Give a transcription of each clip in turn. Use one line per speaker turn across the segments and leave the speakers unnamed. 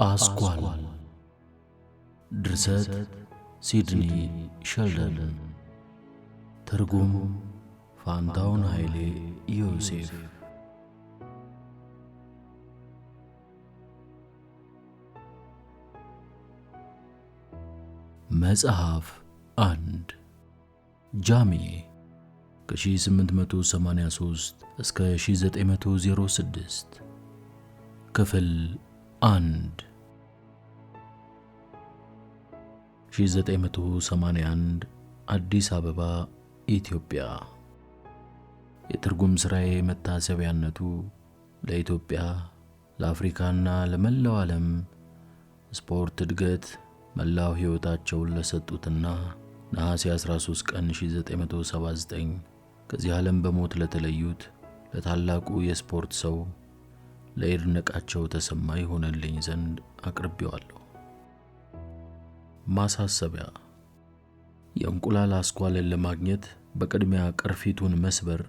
አስኳል ድርሰት ሲድኒ ሸልደን ትርጉም ፋንታውን ኃይሌ ዮሴፍ መጽሐፍ 1 ጃሚ ከ1883 እስከ 1906 ክፍል 1 1981 አዲስ አበባ ኢትዮጵያ። የትርጉም ሥራዬ መታሰቢያነቱ ለኢትዮጵያ ለአፍሪካና ለመላው ዓለም ስፖርት እድገት መላው ሕይወታቸውን ለሰጡትና ነሐሴ 13 ቀን 1979 ከዚህ ዓለም በሞት ለተለዩት ለታላቁ የስፖርት ሰው ለይድነቃቸው ተሰማ ይሆንልኝ ዘንድ አቅርቤዋለሁ። ማሳሰቢያ: የእንቁላል አስኳልን ለማግኘት በቅድሚያ ቅርፊቱን መስበር፣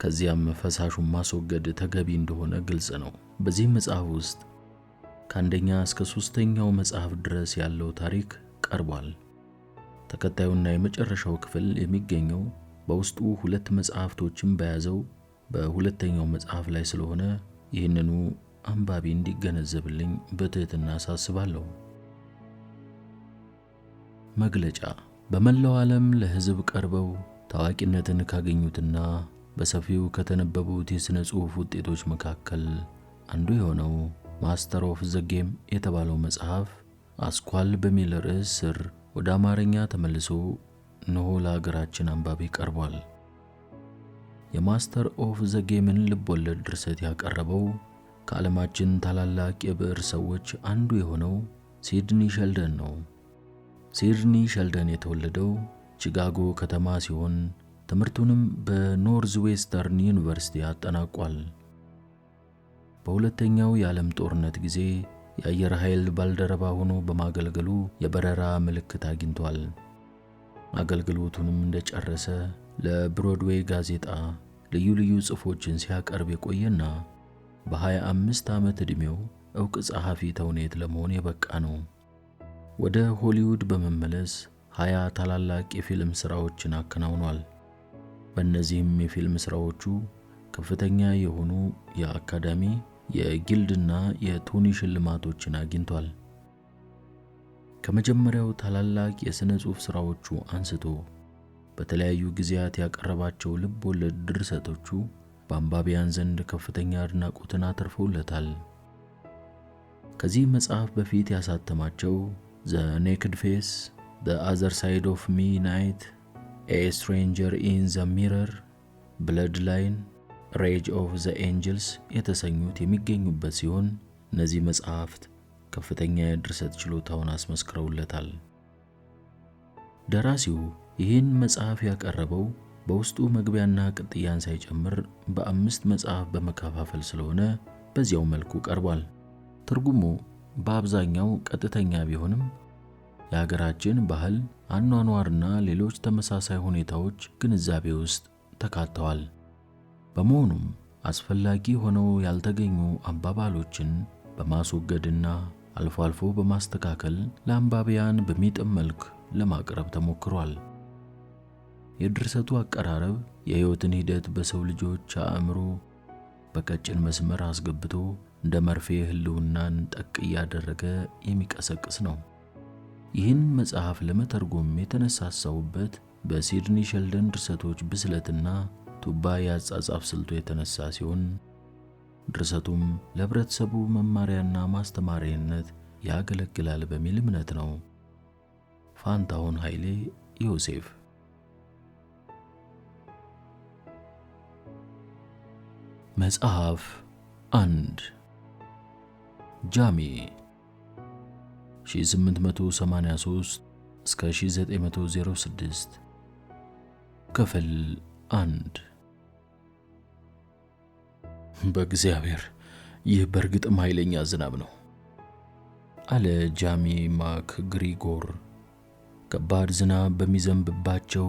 ከዚያም ፈሳሹን ማስወገድ ተገቢ እንደሆነ ግልጽ ነው። በዚህ መጽሐፍ ውስጥ ከአንደኛ እስከ 3ኛው መጽሐፍ ድረስ ያለው ታሪክ ቀርቧል። ተከታዩና የመጨረሻው ክፍል የሚገኘው በውስጡ 2 መጽሐፍቶችን በያዘው በሁለተኛው መጽሐፍ ላይ ስለሆነ ይህንኑ አንባቢ እንዲገነዘብልኝ በትህትና አሳስባለሁ። መግለጫ: በመላው ዓለም ለሕዝብ ቀርበው ታዋቂነትን ካገኙትና በሰፊው ከተነበቡት የሥነ ጽሑፍ ውጤቶች መካከል አንዱ የሆነው ማስተር ኦፍ ዘ ጌም የተባለው መጽሐፍ አስኳል በሚል ርዕስ ስር ወደ አማርኛ ተመልሶ እነሆ ለሀገራችን አንባቢ ቀርቧል። የማስተር ኦፍ ዘ ጌምን ልቦለድ ድርሰት ያቀረበው ከዓለማችን ታላላቅ የብዕር ሰዎች አንዱ የሆነው ሲድኒ ሸልደን ነው። ሲድኒ ሸልደን የተወለደው ቺካጎ ከተማ ሲሆን ትምህርቱንም በኖርዝ ዌስተርን ዩኒቨርሲቲ አጠናቋል። በሁለተኛው የዓለም ጦርነት ጊዜ የአየር ኃይል ባልደረባ ሆኖ በማገልገሉ የበረራ ምልክት አግኝቷል። አገልግሎቱንም እንደጨረሰ ለብሮድዌይ ጋዜጣ ልዩ ልዩ ጽሑፎችን ሲያቀርብ የቆየና በ25 ዓመት ዕድሜው ዕውቅ ጸሐፊ ተውኔት ለመሆን የበቃ ነው። ወደ ሆሊውድ በመመለስ 20 ታላላቅ የፊልም ሥራዎችን አከናውኗል። በእነዚህም የፊልም ሥራዎቹ ከፍተኛ የሆኑ የአካዳሚ የጊልድና የቶኒ ሽልማቶችን አግኝቷል። ከመጀመሪያው ታላላቅ የሥነ ጽሑፍ ሥራዎቹ አንስቶ በተለያዩ ጊዜያት ያቀረባቸው ልብ ወለድ ድርሰቶቹ በአንባቢያን ዘንድ ከፍተኛ አድናቆትን አትርፈውለታል። ከዚህ መጽሐፍ በፊት ያሳተማቸው ዘ ኔክድ ፌስ፣ ዘ አዘር ሳይድ ኦፍ ሚ ናይት፣ ኤ ስትሬንጀር ኢን ዘ ሚረር፣ ብለድ ላይን፣ ሬጅ ኦፍ ዘ ኤንጅልስ የተሰኙት የሚገኙበት ሲሆን እነዚህ መጽሐፍት ከፍተኛ የድርሰት ችሎታውን አስመስክረውለታል። ደራሲው ይህን መጽሐፍ ያቀረበው በውስጡ መግቢያና ቅጥያን ሳይጨምር በ5 መጽሐፍ በመከፋፈል ስለሆነ በዚያው መልኩ ቀርቧል። ትርጉሙ በአብዛኛው ቀጥተኛ ቢሆንም የሀገራችን ባህል፣ አኗኗርና ሌሎች ተመሳሳይ ሁኔታዎች ግንዛቤ ውስጥ ተካተዋል። በመሆኑም አስፈላጊ ሆነው ያልተገኙ አባባሎችን በማስወገድና አልፎ አልፎ በማስተካከል ለአንባቢያን በሚጥም መልክ ለማቅረብ ተሞክሯል። የድርሰቱ አቀራረብ የሕይወትን ሂደት በሰው ልጆች አእምሮ በቀጭን መስመር አስገብቶ እንደ መርፌ ህልውናን ጠቅ እያደረገ የሚቀሰቅስ ነው። ይህን መጽሐፍ ለመተርጎም የተነሳሳውበት በሲድኒ ሸልደን ድርሰቶች ብስለትና ቱባ የአጻጻፍ ስልቱ የተነሳ ሲሆን ድርሰቱም ለህብረተሰቡ መማሪያና ማስተማሪያነት ያገለግላል በሚል እምነት ነው። ፋንታውን ኃይሌ ዮሴፍ። መጽሐፍ 1 ጃሚ 1883 እስከ 1906 ክፍል 1 በእግዚአብሔር ይህ በእርግጥም ኃይለኛ ዝናብ ነው አለ ጃሚ ማክ ግሪጎር። ከባድ ዝናብ በሚዘንብባቸው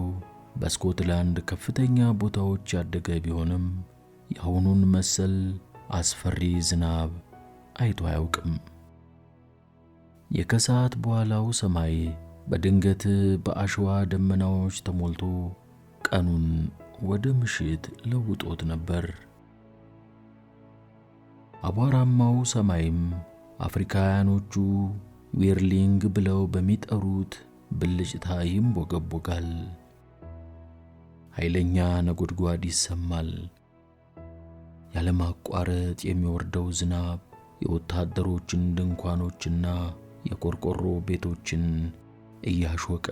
በስኮትላንድ ከፍተኛ ቦታዎች ያደገ ቢሆንም የአሁኑን መሰል አስፈሪ ዝናብ አይቶ አያውቅም። የከሰዓት በኋላው ሰማይ በድንገት በአሸዋ ደመናዎች ተሞልቶ ቀኑን ወደ ምሽት ለውጦት ነበር። አቧራማው ሰማይም አፍሪካውያኖቹ ዊርሊንግ ብለው በሚጠሩት ብልጭታ ይንቦገቦጋል። ኃይለኛ ነጎድጓድ ይሰማል። ያለማቋረጥ የሚወርደው ዝናብ የወታደሮችን ድንኳኖችና የቆርቆሮ ቤቶችን እያሾቀ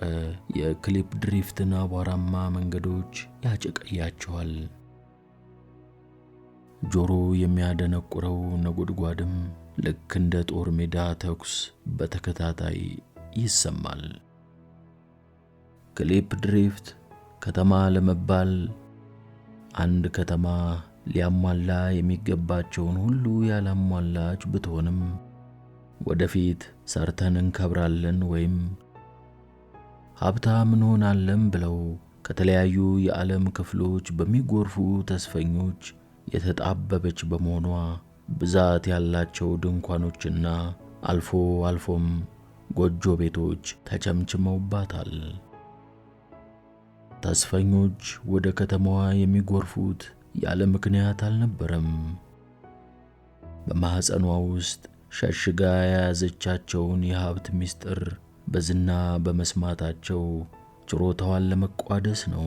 የክሊፕ ድሪፍትን አቧራማ መንገዶች ያጨቀያቸዋል። ጆሮ የሚያደነቁረው ነጎድጓድም ልክ እንደ ጦር ሜዳ ተኩስ በተከታታይ ይሰማል። ክሊፕ ድሪፍት ከተማ ለመባል አንድ ከተማ ሊያሟላ የሚገባቸውን ሁሉ ያላሟላች ብትሆንም ወደፊት ሰርተን እንከብራለን ወይም ሀብታም እንሆናለን ብለው ከተለያዩ የዓለም ክፍሎች በሚጎርፉ ተስፈኞች የተጣበበች በመሆኗ ብዛት ያላቸው ድንኳኖችና አልፎ አልፎም ጎጆ ቤቶች ተቸምችመውባታል። ተስፈኞች ወደ ከተማዋ የሚጎርፉት ያለ ምክንያት አልነበረም። በማኅፀኗ ውስጥ ሸሽጋ የያዘቻቸውን የሀብት ምስጢር በዝና በመስማታቸው ችሮታዋን ለመቋደስ ነው።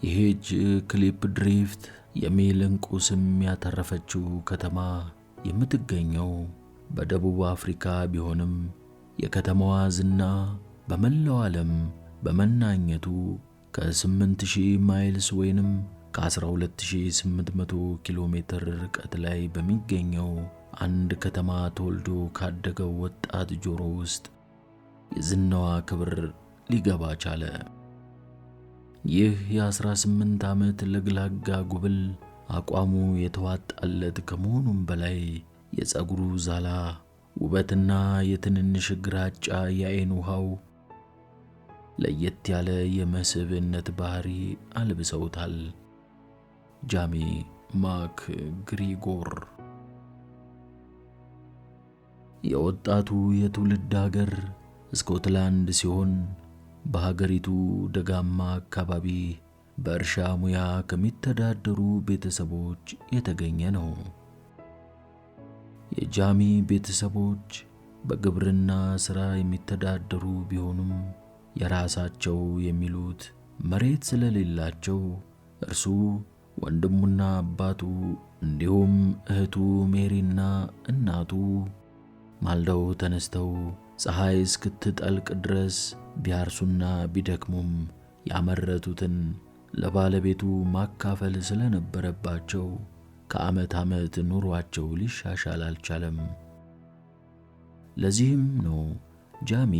ይህች ክሊፕ ድሪፍት የሚል ዕንቁ ስም ያተረፈችው ከተማ የምትገኘው በደቡብ አፍሪካ ቢሆንም የከተማዋ ዝና በመላው ዓለም በመናኘቱ ከ8000 ማይልስ ወይንም ከ12800 ኪሎ ሜትር ርቀት ላይ በሚገኘው አንድ ከተማ ተወልዶ ካደገው ወጣት ጆሮ ውስጥ የዝናዋ ክብር ሊገባ ቻለ። ይህ የ18 ዓመት ለግላጋ ጉብል አቋሙ የተዋጣለት ከመሆኑም በላይ የፀጉሩ ዛላ ውበትና የትንንሽ ግራጫ የዓይን ውሃው ለየት ያለ የመስህብነት ባህሪ አልብሰውታል። ጃሚ ማክ ግሪጎር የወጣቱ የትውልድ ሀገር ስኮትላንድ ሲሆን በሀገሪቱ ደጋማ አካባቢ በእርሻ ሙያ ከሚተዳደሩ ቤተሰቦች የተገኘ ነው። የጃሚ ቤተሰቦች በግብርና ሥራ የሚተዳደሩ ቢሆኑም የራሳቸው የሚሉት መሬት ስለሌላቸው እርሱ ወንድሙና አባቱ እንዲሁም እህቱ ሜሪና እናቱ ማልደው ተነስተው ፀሐይ እስክትጠልቅ ድረስ ቢያርሱና ቢደክሙም ያመረቱትን ለባለቤቱ ማካፈል ስለነበረባቸው ከዓመት ዓመት ኑሯቸው ሊሻሻል አልቻለም። ለዚህም ነው ጃሚ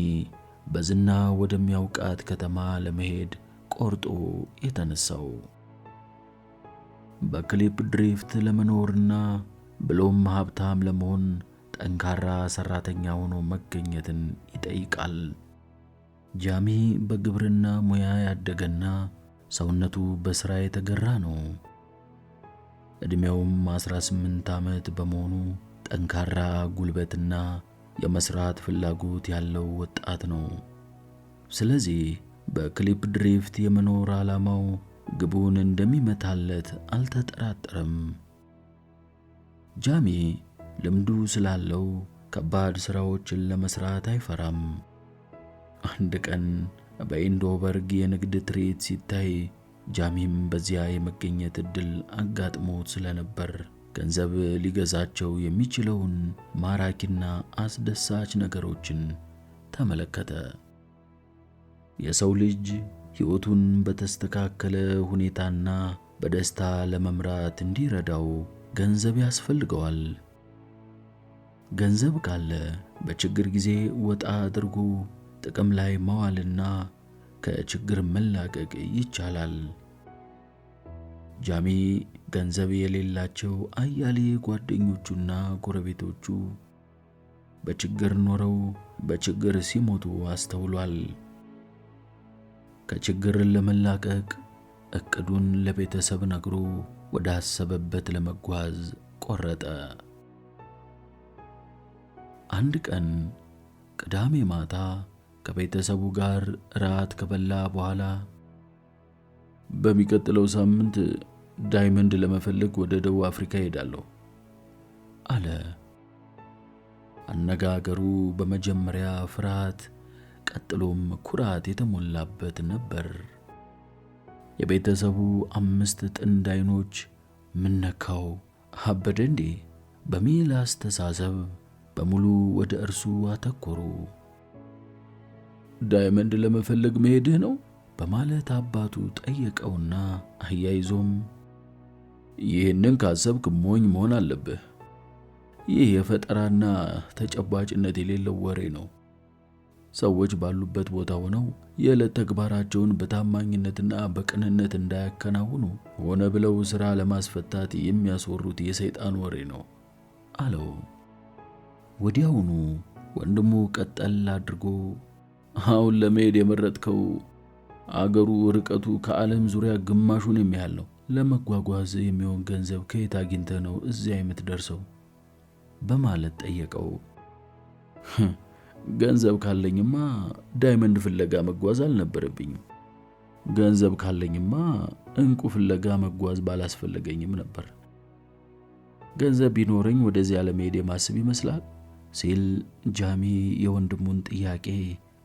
በዝና ወደሚያውቃት ከተማ ለመሄድ ቆርጦ የተነሳው። በክሊፕ ድሪፍት ለመኖርና ብሎም ሀብታም ለመሆን ጠንካራ ሰራተኛ ሆኖ መገኘትን ይጠይቃል። ጃሚ በግብርና ሙያ ያደገና ሰውነቱ በሥራ የተገራ ነው። ዕድሜውም 18 ዓመት በመሆኑ ጠንካራ ጉልበትና የመስራት ፍላጎት ያለው ወጣት ነው። ስለዚህ በክሊፕ ድሪፍት የመኖር ዓላማው ግቡን እንደሚመታለት አልተጠራጠረም። ጃሚ ልምዱ ስላለው ከባድ ሥራዎችን ለመስራት አይፈራም። አንድ ቀን በኢንዶበርግ የንግድ ትርኢት ሲታይ ጃሚም በዚያ የመገኘት ዕድል አጋጥሞት ስለነበር ገንዘብ ሊገዛቸው የሚችለውን ማራኪና አስደሳች ነገሮችን ተመለከተ። የሰው ልጅ ሕይወቱን በተስተካከለ ሁኔታና በደስታ ለመምራት እንዲረዳው ገንዘብ ያስፈልገዋል። ገንዘብ ካለ በችግር ጊዜ ወጣ አድርጎ ጥቅም ላይ ማዋልና ከችግር መላቀቅ ይቻላል። ጃሚ ገንዘብ የሌላቸው አያሌ ጓደኞቹና ጎረቤቶቹ በችግር ኖረው በችግር ሲሞቱ አስተውሏል። ከችግር ለመላቀቅ እቅዱን ለቤተሰብ ነግሮ ወደ አሰበበት ለመጓዝ ቆረጠ። አንድ ቀን ቅዳሜ ማታ ከቤተሰቡ ጋር ራት ከበላ በኋላ በሚቀጥለው ሳምንት ዳይመንድ ለመፈለግ ወደ ደቡብ አፍሪካ ሄዳለሁ አለ። አነጋገሩ በመጀመሪያ ፍርሃት ቀጥሎም ኩራት የተሞላበት ነበር። የቤተሰቡ 5 ጥንድ አይኖች ምን ነካው አበደ እንዴ በሚል አስተሳሰብ በሙሉ ወደ እርሱ አተኮሩ። ዳይመንድ ለመፈለግ መሄድህ ነው በማለት አባቱ ጠየቀውና አያይዞም ይህንን ካሰብክ ሞኝ መሆን አለብህ። ይህ የፈጠራና ተጨባጭነት የሌለው ወሬ ነው። ሰዎች ባሉበት ቦታ ሆነው የዕለት ተግባራቸውን በታማኝነትና በቅንነት እንዳያከናውኑ ሆነ ብለው ሥራ ለማስፈታት የሚያስወሩት የሰይጣን ወሬ ነው አለው። ወዲያውኑ ወንድሙ ቀጠል አድርጎ አሁን ለመሄድ የመረጥከው አገሩ ርቀቱ ከዓለም ዙሪያ ግማሹን የሚያህል ነው። ለመጓጓዝ የሚሆን ገንዘብ ከየት አግኝተህ ነው እዚያ የምትደርሰው በማለት ጠየቀው። ገንዘብ ካለኝማ ዳይመንድ ፍለጋ መጓዝ አልነበረብኝም። ገንዘብ ካለኝማ እንቁ ፍለጋ መጓዝ ባላስፈለገኝም ነበር። ገንዘብ ቢኖረኝ ወደዚያ ለመሄድ የማስብ ይመስላል ሲል ጃሚ የወንድሙን ጥያቄ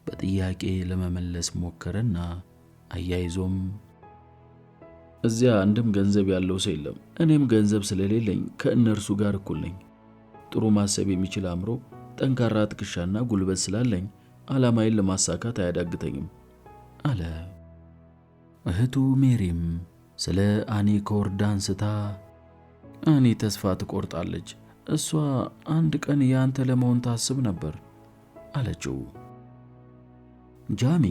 በጥያቄ ለመመለስ ሞከረና አያይዞም እዚያ አንድም ገንዘብ ያለው ሰው የለም። እኔም ገንዘብ ስለሌለኝ ከእነርሱ ጋር እኩል ነኝ። ጥሩ ማሰብ የሚችል አእምሮ፣ ጠንካራ ትከሻና ጉልበት ስላለኝ ዓላማዬን ለማሳካት አያዳግተኝም አለ። እህቱ ሜሪም ስለ አኒ ኮርድ አንስታ አኒ ተስፋ ትቆርጣለች፣ እሷ አንድ ቀን ያንተ ለመሆን ታስብ ነበር አለችው። ጃሚ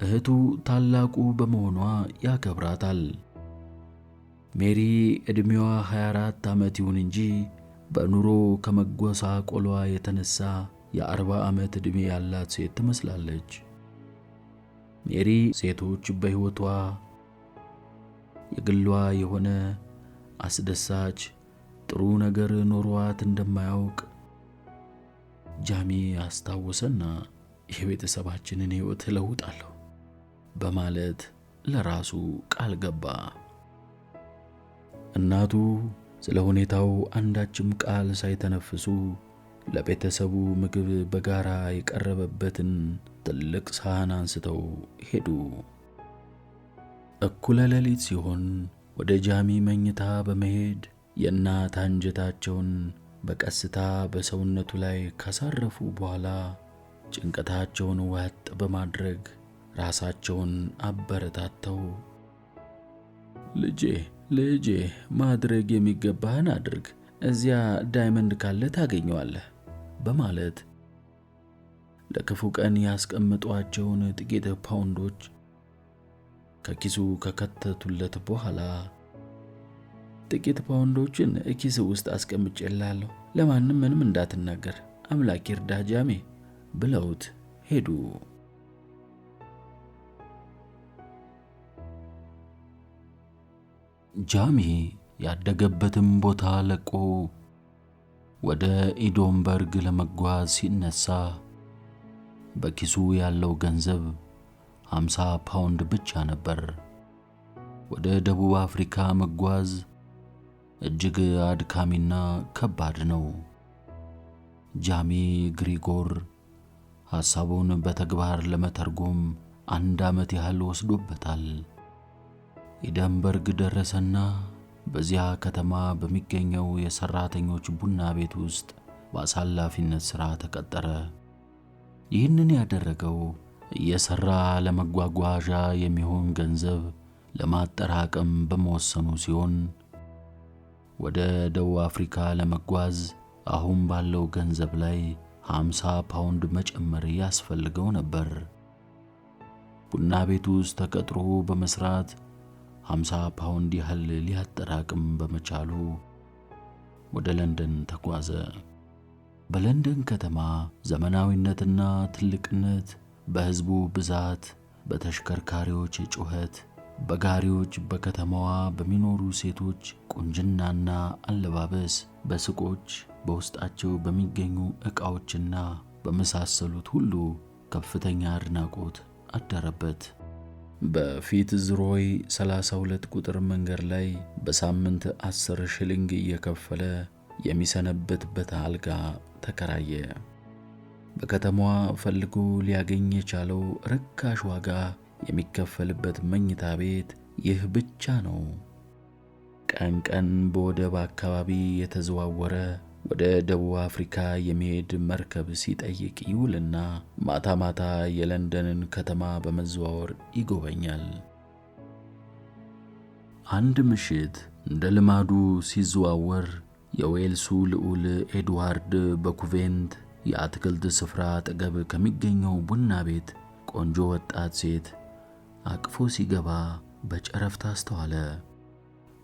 እህቱ ታላቁ በመሆኗ ያከብራታል። ሜሪ ዕድሜዋ 24 ዓመት ይሁን እንጂ በኑሮ ከመጎሳቆሏ የተነሳ የ40 ዓመት ዕድሜ ያላት ሴት ትመስላለች። ሜሪ ሴቶች በሕይወቷ የግሏ የሆነ አስደሳች ጥሩ ነገር ኖሯት እንደማያውቅ ጃሚ አስታወሰና የቤተሰባችንን ሕይወት እለውጣለሁ በማለት ለራሱ ቃል ገባ። እናቱ ስለ ሁኔታው አንዳችም ቃል ሳይተነፍሱ ለቤተሰቡ ምግብ በጋራ የቀረበበትን ትልቅ ሳህን አንስተው ሄዱ። እኩለ ሌሊት ሲሆን ወደ ጃሚ መኝታ በመሄድ የእናት አንጀታቸውን በቀስታ በሰውነቱ ላይ ካሳረፉ በኋላ ጭንቀታቸውን ዋጥ በማድረግ ራሳቸውን አበረታተው ልጄ ማድረግ የሚገባህን አድርግ፣ እዚያ ዳይመንድ ካለ ታገኘዋለህ በማለት ለክፉ ቀን ያስቀምጧቸውን ጥቂት ፓውንዶች ከኪሱ ከከተቱለት በኋላ ጥቂት ፓውንዶችን ኪስ ውስጥ አስቀምጬልሃለሁ፣ ለማንም ምንም እንዳትናገር፣ አምላክ ይርዳህ ጃሚ ብለውት ሄዱ። ጃሚ ያደገበትም ቦታ ለቆ ወደ ኢዶንበርግ ለመጓዝ ሲነሳ በኪሱ ያለው ገንዘብ 50 ፓውንድ ብቻ ነበር። ወደ ደቡብ አፍሪካ መጓዝ እጅግ አድካሚና ከባድ ነው። ጃሚ ግሪጎር ሐሳቡን በተግባር ለመተርጎም 1 ዓመት ያህል ወስዶበታል። ኢደንበርግ ደረሰና በዚያ ከተማ በሚገኘው የሰራተኞች ቡና ቤት ውስጥ በአሳላፊነት ሥራ ተቀጠረ። ይህንን ያደረገው እየሰራ ለመጓጓዣ የሚሆን ገንዘብ ለማጠራቀም በመወሰኑ ሲሆን ወደ ደቡብ አፍሪካ ለመጓዝ አሁን ባለው ገንዘብ ላይ 50 ፓውንድ መጨመር ያስፈልገው ነበር። ቡና ቤት ውስጥ ተቀጥሮ በመስራት 50 ፓውንድ ያህል ሊያጠራቅም በመቻሉ ወደ ለንደን ተጓዘ። በለንደን ከተማ ዘመናዊነትና ትልቅነት፣ በሕዝቡ ብዛት፣ በተሽከርካሪዎች ጩኸት፣ በጋሪዎች፣ በከተማዋ በሚኖሩ ሴቶች ቁንጅናና አለባበስ፣ በሱቆች፣ በውስጣቸው በሚገኙ ዕቃዎችና በመሳሰሉት ሁሉ ከፍተኛ አድናቆት አደረበት። በፊትዝሮይ 32 ቁጥር መንገድ ላይ በሳምንት 10 ሽሊንግ እየከፈለ የሚሰነበትበት አልጋ ተከራየ። በከተማዋ ፈልጎ ሊያገኝ የቻለው ርካሽ ዋጋ የሚከፈልበት መኝታ ቤት ይህ ብቻ ነው። ቀን ቀን በወደብ አካባቢ የተዘዋወረ ወደ ደቡብ አፍሪካ የሚሄድ መርከብ ሲጠይቅ ይውልና ማታ ማታ የለንደንን ከተማ በመዘዋወር ይጎበኛል። አንድ ምሽት እንደ ልማዱ ሲዘዋወር የዌልሱ ልዑል ኤድዋርድ በኩቬንት የአትክልት ስፍራ አጠገብ ከሚገኘው ቡና ቤት ቆንጆ ወጣት ሴት አቅፎ ሲገባ በጨረፍታ አስተዋለ።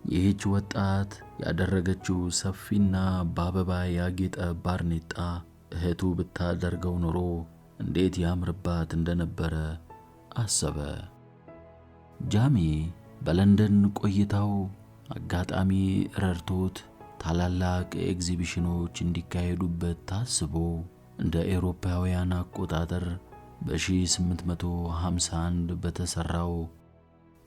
ይህች ወጣት ያደረገችው ሰፊና በአበባ ያጌጠ ባርኔጣ እህቱ ብታደርገው ኖሮ እንዴት ያምርባት እንደነበረ አሰበ። ጃሚ በለንደን ቆይታው አጋጣሚ ረድቶት ታላላቅ ኤግዚቢሽኖች እንዲካሄዱበት ታስቦ እንደ ኤሮፓውያን አቆጣጠር በ1851 በተሰራው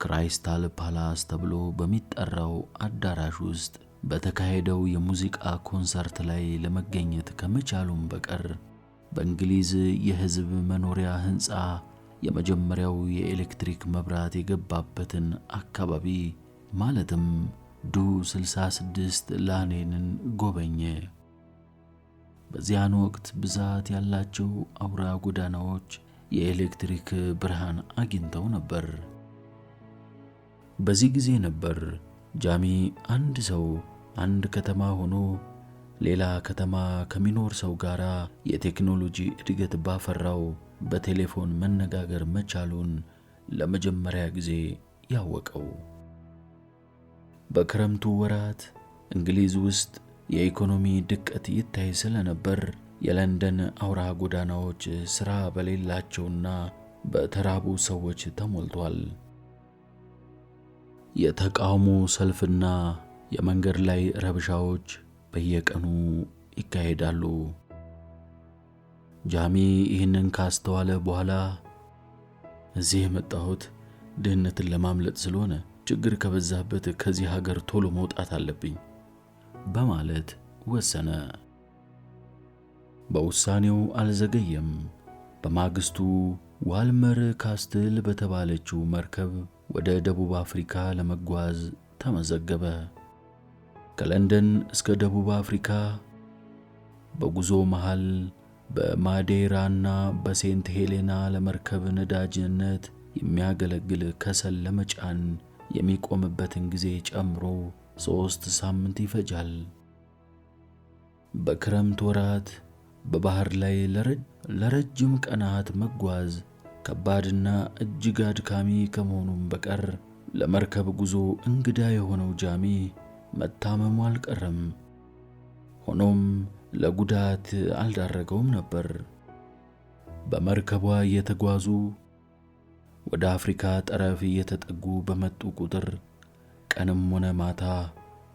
ክራይስታል ፓላስ ተብሎ በሚጠራው አዳራሽ ውስጥ በተካሄደው የሙዚቃ ኮንሰርት ላይ ለመገኘት ከመቻሉም በቀር በእንግሊዝ የሕዝብ መኖሪያ ሕንፃ የመጀመሪያው የኤሌክትሪክ መብራት የገባበትን አካባቢ ማለትም ዱ 66 ላኔንን ጎበኘ። በዚያን ወቅት ብዛት ያላቸው አውራ ጎዳናዎች የኤሌክትሪክ ብርሃን አግኝተው ነበር። በዚህ ጊዜ ነበር ጃሚ አንድ ሰው አንድ ከተማ ሆኖ ሌላ ከተማ ከሚኖር ሰው ጋር የቴክኖሎጂ እድገት ባፈራው በቴሌፎን መነጋገር መቻሉን ለመጀመሪያ ጊዜ ያወቀው። በክረምቱ ወራት እንግሊዝ ውስጥ የኢኮኖሚ ድቀት ይታይ ስለነበር የለንደን አውራ ጎዳናዎች ሥራ በሌላቸውና በተራቡ ሰዎች ተሞልቷል። የተቃውሞ ሰልፍና የመንገድ ላይ ረብሻዎች በየቀኑ ይካሄዳሉ። ጃሚ ይህንን ካስተዋለ በኋላ እዚህ የመጣሁት ድህነትን ለማምለጥ ስለሆነ ችግር ከበዛበት ከዚህ ሀገር ቶሎ መውጣት አለብኝ በማለት ወሰነ። በውሳኔው አልዘገየም። በማግስቱ ዋልመር ካስትል በተባለችው መርከብ ወደ ደቡብ አፍሪካ ለመጓዝ ተመዘገበ። ከለንደን እስከ ደቡብ አፍሪካ በጉዞ መሃል በማዴራና በሴንት ሄሌና ለመርከብ ነዳጅነት የሚያገለግል ከሰል ለመጫን የሚቆምበትን ጊዜ ጨምሮ 3 ሳምንት ይፈጃል። በክረምት ወራት በባህር ላይ ለረጅም ቀናት መጓዝ ከባድና እጅግ አድካሚ ከመሆኑም በቀር ለመርከብ ጉዞ እንግዳ የሆነው ጃሚ መታመሙ አልቀረም። ሆኖም ለጉዳት አልዳረገውም ነበር። በመርከቧ እየተጓዙ ወደ አፍሪካ ጠረፍ እየተጠጉ በመጡ ቁጥር ቀንም ሆነ ማታ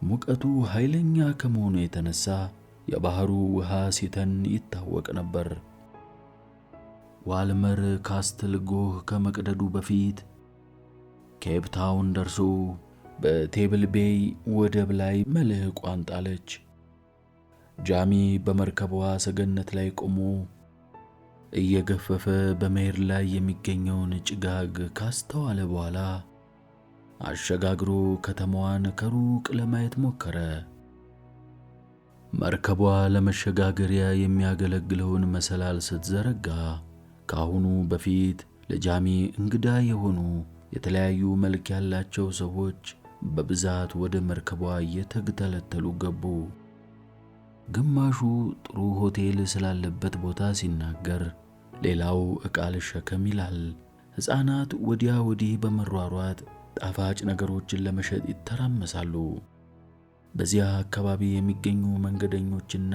ሙቀቱ ኃይለኛ ከመሆኑ የተነሳ የባህሩ ውሃ ሲተን ይታወቅ ነበር። ዋልመር ካስትል ጎህ ከመቅደዱ በፊት ኬፕ ታውን ደርሶ በቴብል ቤይ ወደብ ላይ መልሕቋን ጣለች። ጃሚ በመርከቧ ሰገነት ላይ ቆሞ እየገፈፈ በመሄድ ላይ የሚገኘውን ጭጋግ ካስተዋለ በኋላ አሸጋግሮ ከተማዋን ከሩቅ ለማየት ሞከረ። መርከቧ ለመሸጋገሪያ የሚያገለግለውን መሰላል ስትዘረጋ ከአሁኑ በፊት ለጃሚ እንግዳ የሆኑ የተለያዩ መልክ ያላቸው ሰዎች በብዛት ወደ መርከቧ እየተገተለተሉ ገቡ። ግማሹ ጥሩ ሆቴል ስላለበት ቦታ ሲናገር፣ ሌላው ዕቃ ልሸከም ይላል። ሕፃናት ወዲያ ወዲህ በመሯሯጥ ጣፋጭ ነገሮችን ለመሸጥ ይተራመሳሉ። በዚያ አካባቢ የሚገኙ መንገደኞችና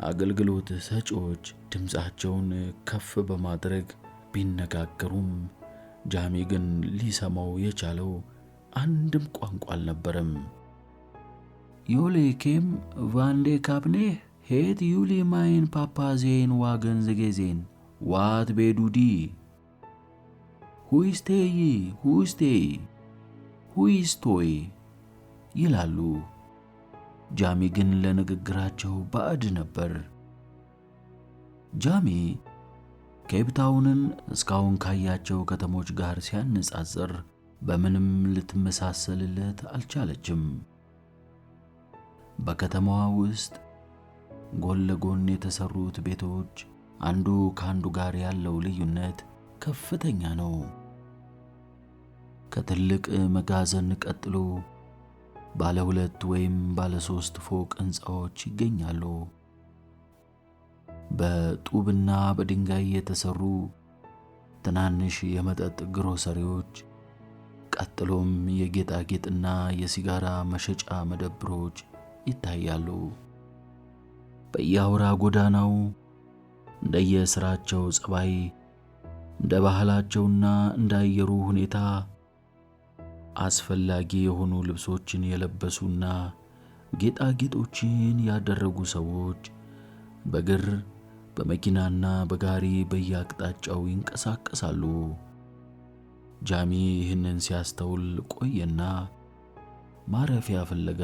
አገልግሎት ሰጪዎች ድምፃቸውን ከፍ በማድረግ ቢነጋገሩም ጃሚ ግን ሊሰማው የቻለው አንድም ቋንቋ አልነበረም። ዮሌኬም ቫንዴ ካፕኔ ሄት ዩሊ ማይን ፓፓዜን ዋገን ዝጌዜን ዋት ቤዱዲ ሁስቴይ ሁስቶይ ይላሉ። ጃሚ ግን ለንግግራቸው ባዕድ ነበር። ጃሚ ኬፕታውንን እስካሁን ካያቸው ከተሞች ጋር ሲያነጻጽር በምንም ልትመሳሰልለት አልቻለችም። በከተማዋ ውስጥ ጎን ለጎን የተሰሩት ቤቶች አንዱ ከአንዱ ጋር ያለው ልዩነት ከፍተኛ ነው። ከትልቅ መጋዘን ቀጥሎ ባለ 2 ወይም ባለ 3 ፎቅ ሕንፃዎች ይገኛሉ። በጡብና በድንጋይ የተሰሩ ትናንሽ የመጠጥ ግሮሰሪዎች፣ ቀጥሎም የጌጣጌጥና የሲጋራ መሸጫ መደብሮች ይታያሉ። በየአውራ ጎዳናው እንደየሥራቸው ጸባይ፣ እንደ ባህላቸውና እንደ አየሩ ሁኔታ አስፈላጊ የሆኑ ልብሶችን የለበሱና ጌጣጌጦችን ያደረጉ ሰዎች በእግር በመኪናና በጋሪ በየአቅጣጫው ይንቀሳቀሳሉ። ጃሚ ይህንን ሲያስተውል ቆየና ማረፊያ ፍለጋ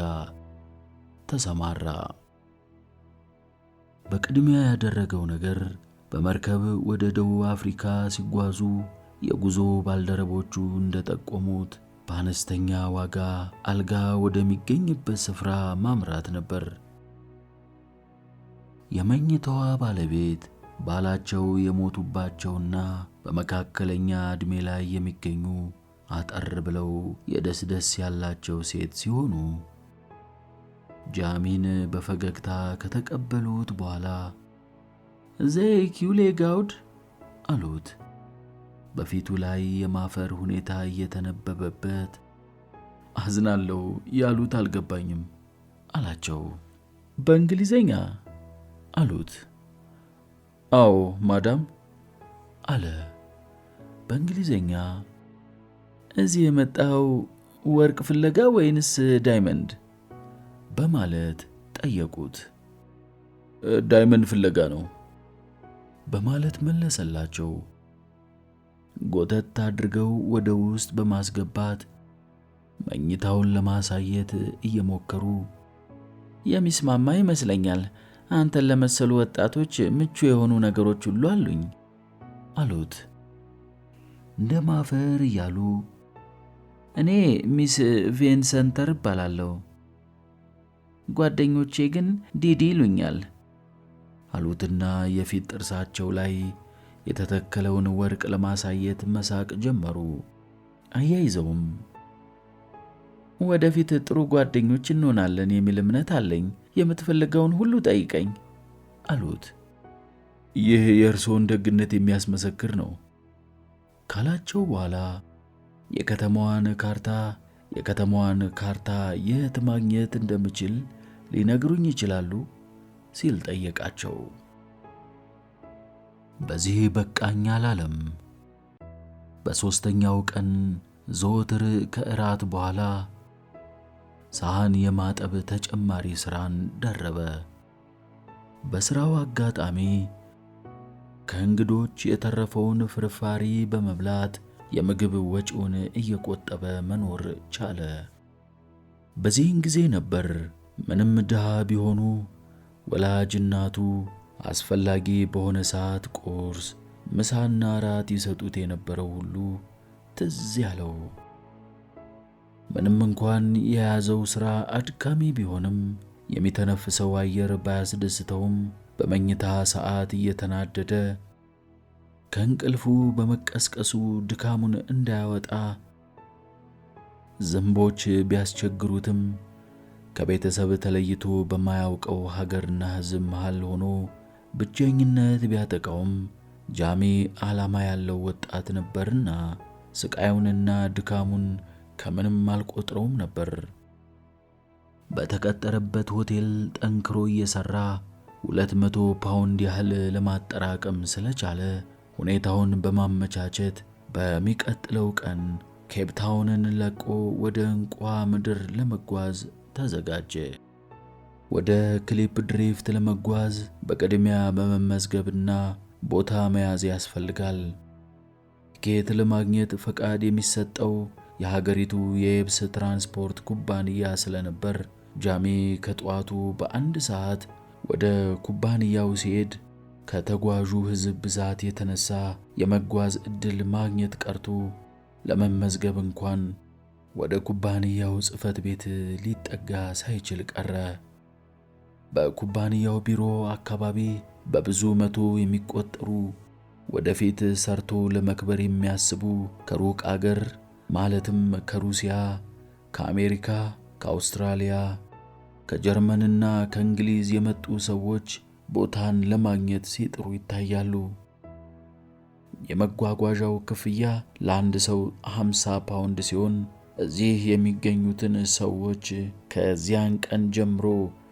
ተሰማራ። በቅድሚያ ያደረገው ነገር በመርከብ ወደ ደቡብ አፍሪካ ሲጓዙ የጉዞ ባልደረቦቹ እንደጠቆሙት በአነስተኛ ዋጋ አልጋ ወደሚገኝበት ስፍራ ማምራት ነበር። የመኝታዋ ባለቤት ባላቸው የሞቱባቸውና በመካከለኛ ዕድሜ ላይ የሚገኙ አጠር ብለው የደስደስ ያላቸው ሴት ሲሆኑ ጃሚን በፈገግታ ከተቀበሉት በኋላ ዘይኪውሌ ጋውድ አሉት። በፊቱ ላይ የማፈር ሁኔታ እየተነበበበት አዝናለሁ ያሉት አልገባኝም አላቸው። በእንግሊዘኛ አሉት። አዎ ማዳም አለ በእንግሊዘኛ። እዚህ የመጣው ወርቅ ፍለጋ ወይንስ ዳይመንድ በማለት ጠየቁት። ዳይመንድ ፍለጋ ነው በማለት መለሰላቸው። ጎተት አድርገው ወደ ውስጥ በማስገባት መኝታውን ለማሳየት እየሞከሩ የሚስማማ ይመስለኛል፣ አንተን ለመሰሉ ወጣቶች ምቹ የሆኑ ነገሮች ሁሉ አሉኝ አሉት። እንደ ማፈር እያሉ እኔ ሚስ ቬንሰንተር እባላለሁ፣ ጓደኞቼ ግን ዲዲ ይሉኛል አሉትና የፊት ጥርሳቸው ላይ የተተከለውን ወርቅ ለማሳየት መሳቅ ጀመሩ። አያይዘውም ወደፊት ጥሩ ጓደኞች እንሆናለን የሚል እምነት አለኝ፣ የምትፈልገውን ሁሉ ጠይቀኝ አሉት። ይህ የእርስዎን ደግነት የሚያስመሰክር ነው ካላቸው በኋላ የከተማዋን ካርታ የት ማግኘት እንደምችል ሊነግሩኝ ይችላሉ ሲል ጠየቃቸው። በዚህ በቃኝ አላለም። በሦስተኛው ቀን ዘወትር ከእራት በኋላ ሳህን የማጠብ ተጨማሪ ሥራን ደረበ። በሥራው አጋጣሚ ከእንግዶች የተረፈውን ፍርፋሪ በመብላት የምግብ ወጪውን እየቆጠበ መኖር ቻለ። በዚህን ጊዜ ነበር ምንም ድሃ ቢሆኑ ወላጅ እናቱ አስፈላጊ በሆነ ሰዓት ቁርስ፣ ምሳና ራት ይሰጡት የነበረው ሁሉ ትዝ ያለው። ምንም እንኳን የያዘው ሥራ አድካሚ ቢሆንም የሚተነፍሰው አየር ባያስደስተውም በመኝታ ሰዓት እየተናደደ ከእንቅልፉ በመቀስቀሱ ድካሙን እንዳያወጣ ዝንቦች ቢያስቸግሩትም ከቤተሰብ ተለይቶ በማያውቀው ሀገርና ሕዝብ መሃል ሆኖ ብቸኝነት ቢያጠቃውም ጃሚ ዓላማ ያለው ወጣት ነበርና ስቃዩንና ድካሙን ከምንም አልቆጥረውም ነበር። በተቀጠረበት ሆቴል ጠንክሮ እየሰራ 200 ፓውንድ ያህል ለማጠራቀም ስለቻለ ሁኔታውን በማመቻቸት በሚቀጥለው ቀን ኬፕታውንን ለቆ ወደ እንቋ ምድር ለመጓዝ ተዘጋጀ። ወደ ክሊፕ ድሪፍት ለመጓዝ በቅድሚያ በመመዝገብና ቦታ መያዝ ያስፈልጋል። ቲኬት ለማግኘት ፈቃድ የሚሰጠው የሀገሪቱ የየብስ ትራንስፖርት ኩባንያ ስለነበር ጃሚ ከጠዋቱ በ1 ሰዓት ወደ ኩባንያው ሲሄድ ከተጓዡ ሕዝብ ብዛት የተነሳ የመጓዝ ዕድል ማግኘት ቀርቶ ለመመዝገብ እንኳን ወደ ኩባንያው ጽሕፈት ቤት ሊጠጋ ሳይችል ቀረ። በኩባንያው ቢሮ አካባቢ በብዙ መቶ የሚቆጠሩ ወደፊት ሰርቶ ለመክበር የሚያስቡ ከሩቅ አገር ማለትም ከሩሲያ፣ ከአሜሪካ፣ ከአውስትራሊያ፣ ከጀርመንና ከእንግሊዝ የመጡ ሰዎች ቦታን ለማግኘት ሲጥሩ ይታያሉ። የመጓጓዣው ክፍያ ለአንድ ሰው 50 ፓውንድ ሲሆን እዚህ የሚገኙትን ሰዎች ከዚያን ቀን ጀምሮ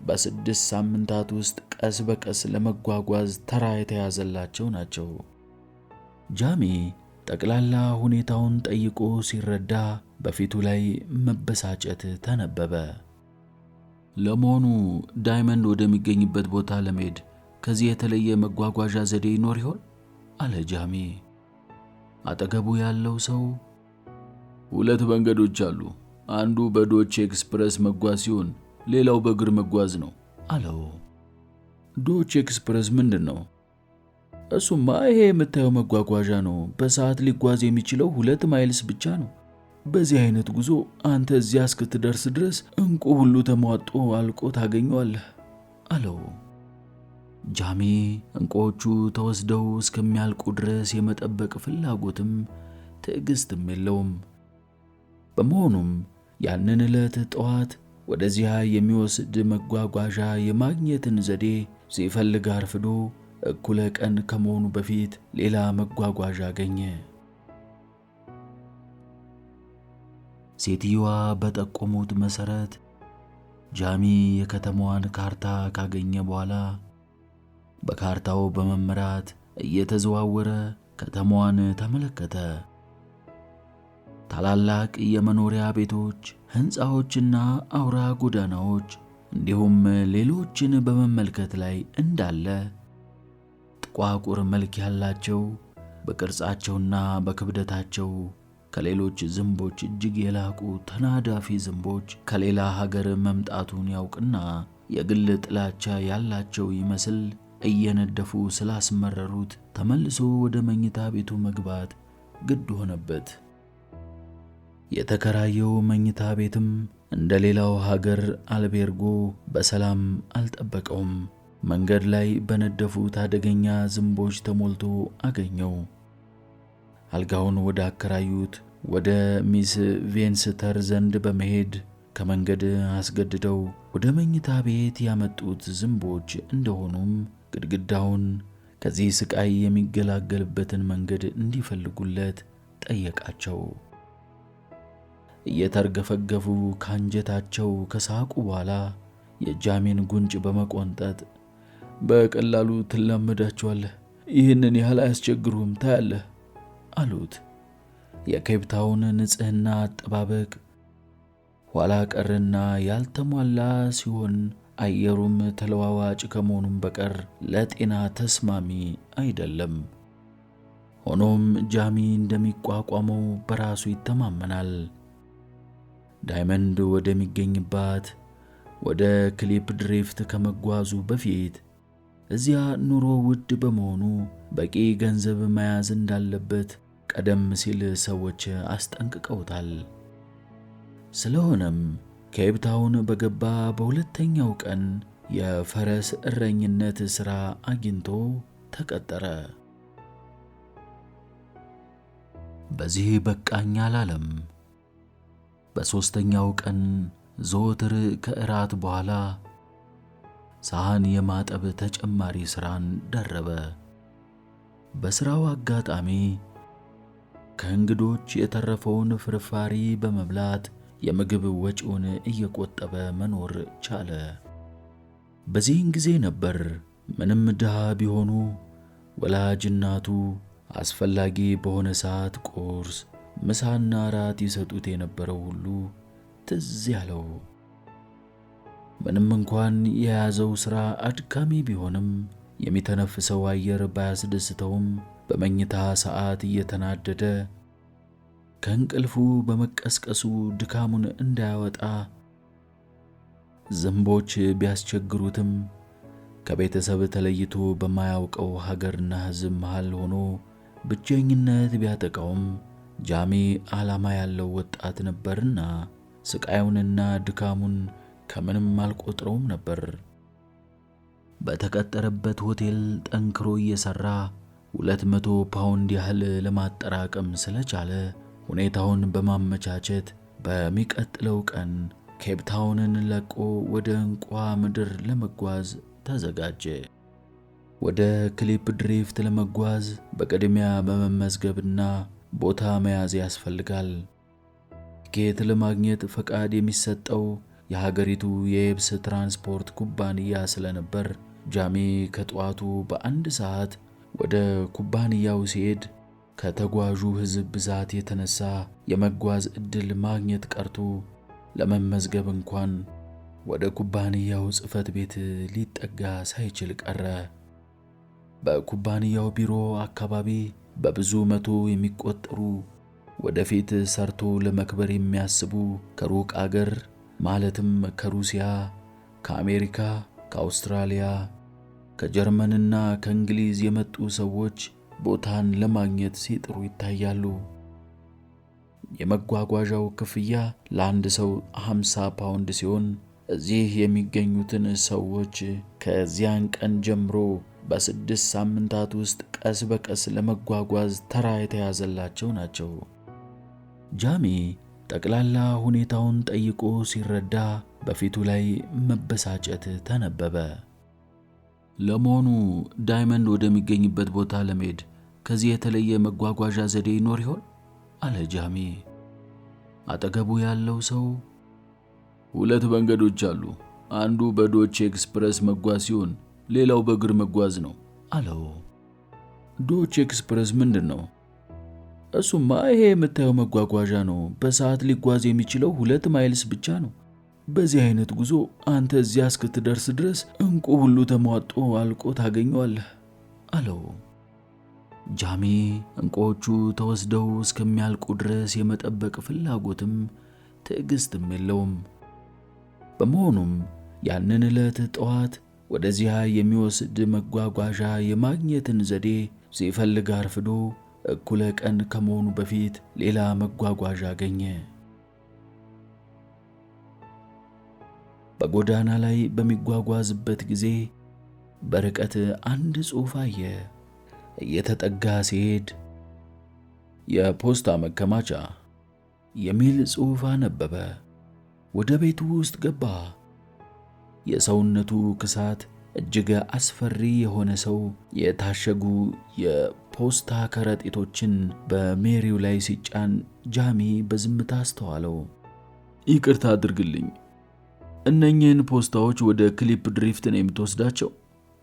በ6 ሳምንታት ውስጥ ቀስ በቀስ ለመጓጓዝ ተራ የተያዘላቸው ናቸው። ጃሚ ጠቅላላ ሁኔታውን ጠይቆ ሲረዳ በፊቱ ላይ መበሳጨት ተነበበ። ለመሆኑ ዳይመንድ ወደሚገኝበት ቦታ ለመሄድ ከዚህ የተለየ መጓጓዣ ዘዴ ይኖር ይሆን? አለ ጃሚ። አጠገቡ ያለው ሰው 2 መንገዶች አሉ፣ አንዱ በዶች ኤክስፕረስ መጓዝ ሲሆን ሌላው በእግር መጓዝ ነው አለው። ዶች ኤክስፕረስ ምንድን ነው? እሱማ ይሄ የምታየው መጓጓዣ ነው። በሰዓት ሊጓዝ የሚችለው 2 ማይልስ ብቻ ነው። በዚህ አይነት ጉዞ አንተ እዚያ እስክትደርስ ድረስ እንቁ ሁሉ ተሟጦ አልቆ ታገኘዋለህ አለው። ጃሚ እንቁዎቹ ተወስደው እስከሚያልቁ ድረስ የመጠበቅ ፍላጎትም ትዕግስትም የለውም። በመሆኑም ያንን ዕለት ጠዋት ወደዚያ የሚወስድ መጓጓዣ የማግኘትን ዘዴ ሲፈልግ አርፍዶ እኩለ ቀን ከመሆኑ በፊት ሌላ መጓጓዣ አገኘ። ሴትዮዋ በጠቆሙት መሰረት ጃሚ የከተማዋን ካርታ ካገኘ በኋላ በካርታው በመመራት እየተዘዋወረ ከተማዋን ተመለከተ። ታላላቅ የመኖሪያ ቤቶች፣ ሕንፃዎችና አውራ ጎዳናዎች እንዲሁም ሌሎችን በመመልከት ላይ እንዳለ ጥቋቁር መልክ ያላቸው በቅርጻቸውና በክብደታቸው ከሌሎች ዝንቦች እጅግ የላቁ ተናዳፊ ዝንቦች ከሌላ ሀገር መምጣቱን ያውቅና የግል ጥላቻ ያላቸው ይመስል እየነደፉ ስላስመረሩት ተመልሶ ወደ መኝታ ቤቱ መግባት ግድ ሆነበት። የተከራየው መኝታ ቤትም እንደ ሌላው ሀገር አልቤርጎ በሰላም አልጠበቀውም። መንገድ ላይ በነደፉት አደገኛ ዝንቦች ተሞልቶ አገኘው። አልጋውን ወደ አከራዩት ወደ ሚስ ቬንስተር ዘንድ በመሄድ ከመንገድ አስገድደው ወደ መኝታ ቤት ያመጡት ዝንቦች እንደሆኑም ግድግዳውን ከዚህ ስቃይ የሚገላገልበትን መንገድ እንዲፈልጉለት ጠየቃቸው። እየተርገፈገፉ ካንጀታቸው ከሳቁ በኋላ የጃሚን ጉንጭ በመቆንጠጥ በቀላሉ ትላመዳቸዋለህ፣ ይህንን ያህል አያስቸግሩም ታያለህ አሉት። የኬፕታውን ንጽህና አጠባበቅ ኋላ ቀርና ያልተሟላ ሲሆን አየሩም ተለዋዋጭ ከመሆኑም በቀር ለጤና ተስማሚ አይደለም። ሆኖም ጃሚ እንደሚቋቋመው በራሱ ይተማመናል። ዳይመንድ ወደሚገኝባት ወደ ክሊፕ ድሪፍት ከመጓዙ በፊት እዚያ ኑሮ ውድ በመሆኑ በቂ ገንዘብ መያዝ እንዳለበት ቀደም ሲል ሰዎች አስጠንቅቀውታል። ስለሆነም ኬፕታውን በገባ በሁለተኛው ቀን የፈረስ እረኝነት ሥራ አግኝቶ ተቀጠረ። በዚህ በቃኝ አላለም። በሦስተኛው ቀን ዘወትር ከእራት በኋላ ሳህን የማጠብ ተጨማሪ ሥራን ደረበ። በሥራው አጋጣሚ ከእንግዶች የተረፈውን ፍርፋሪ በመብላት የምግብ ወጪውን እየቆጠበ መኖር ቻለ። በዚህን ጊዜ ነበር ምንም ድሃ ቢሆኑ ወላጅ እናቱ አስፈላጊ በሆነ ሰዓት ቁርስ፣ ምሳና ራት ይሰጡት የነበረው ሁሉ ትዝ ያለው። ምንም እንኳን የያዘው ሥራ አድካሚ ቢሆንም የሚተነፍሰው አየር ባያስደስተውም በመኝታ ሰዓት እየተናደደ ከእንቅልፉ በመቀስቀሱ ድካሙን እንዳያወጣ ዝንቦች ቢያስቸግሩትም ከቤተሰብ ተለይቶ በማያውቀው ሀገርና ሕዝብ መሃል ሆኖ ብቸኝነት ቢያጠቃውም ጃሚ ዓላማ ያለው ወጣት ነበርና ስቃዩንና ድካሙን ከምንም አልቆጥረውም ነበር። በተቀጠረበት ሆቴል ጠንክሮ እየሰራ 200 ፓውንድ ያህል ለማጠራቀም ስለቻለ ሁኔታውን በማመቻቸት በሚቀጥለው ቀን ኬፕታውንን ለቆ ወደ እንቋ ምድር ለመጓዝ ተዘጋጀ። ወደ ክሊፕ ድሪፍት ለመጓዝ በቅድሚያ በመመዝገብና ቦታ መያዝ ያስፈልጋል። ቲኬት ለማግኘት ፈቃድ የሚሰጠው የሀገሪቱ የየብስ ትራንስፖርት ኩባንያ ስለነበር ጃሚ ከጠዋቱ በ1 ሰዓት ወደ ኩባንያው ሲሄድ ከተጓዡ ሕዝብ ብዛት የተነሳ የመጓዝ ዕድል ማግኘት ቀርቶ ለመመዝገብ እንኳን ወደ ኩባንያው ጽሕፈት ቤት ሊጠጋ ሳይችል ቀረ። በኩባንያው ቢሮ አካባቢ በብዙ መቶ የሚቆጠሩ ወደፊት ሰርቶ ለመክበር የሚያስቡ ከሩቅ አገር ማለትም ከሩሲያ፣ ከአሜሪካ፣ ከአውስትራሊያ፣ ከጀርመንና ከእንግሊዝ የመጡ ሰዎች ቦታን ለማግኘት ሲጥሩ ይታያሉ። የመጓጓዣው ክፍያ ለአንድ ሰው 50 ፓውንድ ሲሆን እዚህ የሚገኙትን ሰዎች ከዚያን ቀን ጀምሮ በ6 ሳምንታት ውስጥ ቀስ በቀስ ለመጓጓዝ ተራ የተያዘላቸው ናቸው። ጃሚ ጠቅላላ ሁኔታውን ጠይቆ ሲረዳ በፊቱ ላይ መበሳጨት ተነበበ። ለመሆኑ ዳይመንድ ወደሚገኝበት ቦታ ለመሄድ ከዚህ የተለየ መጓጓዣ ዘዴ ይኖር ይሆን? አለ ጃሚ። አጠገቡ ያለው ሰው
2 መንገዶች አሉ። አንዱ በዶች ኤክስፕረስ መጓዝ ሲሆን ሌላው በእግር መጓዝ ነው
አለው።
ዶች ኤክስፕረስ ምንድን ነው? እሱማ ይሄ የምታየው መጓጓዣ ነው። በሰዓት ሊጓዝ የሚችለው 2 ማይልስ ብቻ ነው። በዚህ አይነት ጉዞ አንተ እዚያ እስክትደርስ ድረስ እንቁ ሁሉ ተሟጦ አልቆ ታገኘዋለህ
አለው። ጃሚ እንቁዎቹ ተወስደው እስከሚያልቁ ድረስ የመጠበቅ ፍላጎትም ትዕግስትም የለውም። በመሆኑም ያንን ዕለት ጠዋት ወደዚያ የሚወስድ መጓጓዣ የማግኘትን ዘዴ ሲፈልግ አርፍዶ እኩለ ቀን ከመሆኑ በፊት ሌላ መጓጓዣ አገኘ። በጎዳና ላይ በሚጓጓዝበት ጊዜ በርቀት አንድ ጽሑፍ አየ። እየተጠጋ ሲሄድ
የፖስታ መከማቻ
የሚል ጽሑፍ አነበበ። ወደ ቤቱ ውስጥ ገባ። የሰውነቱ ክሳት እጅግ አስፈሪ የሆነ ሰው የታሸጉ የፖስታ ከረጢቶችን በሜሪው ላይ ሲጫን ጃሚ በዝምታ አስተዋለው።
ይቅርታ አድርግልኝ፣ እነኚህን ፖስታዎች ወደ ክሊፕ ድሪፍት ነው የምትወስዳቸው?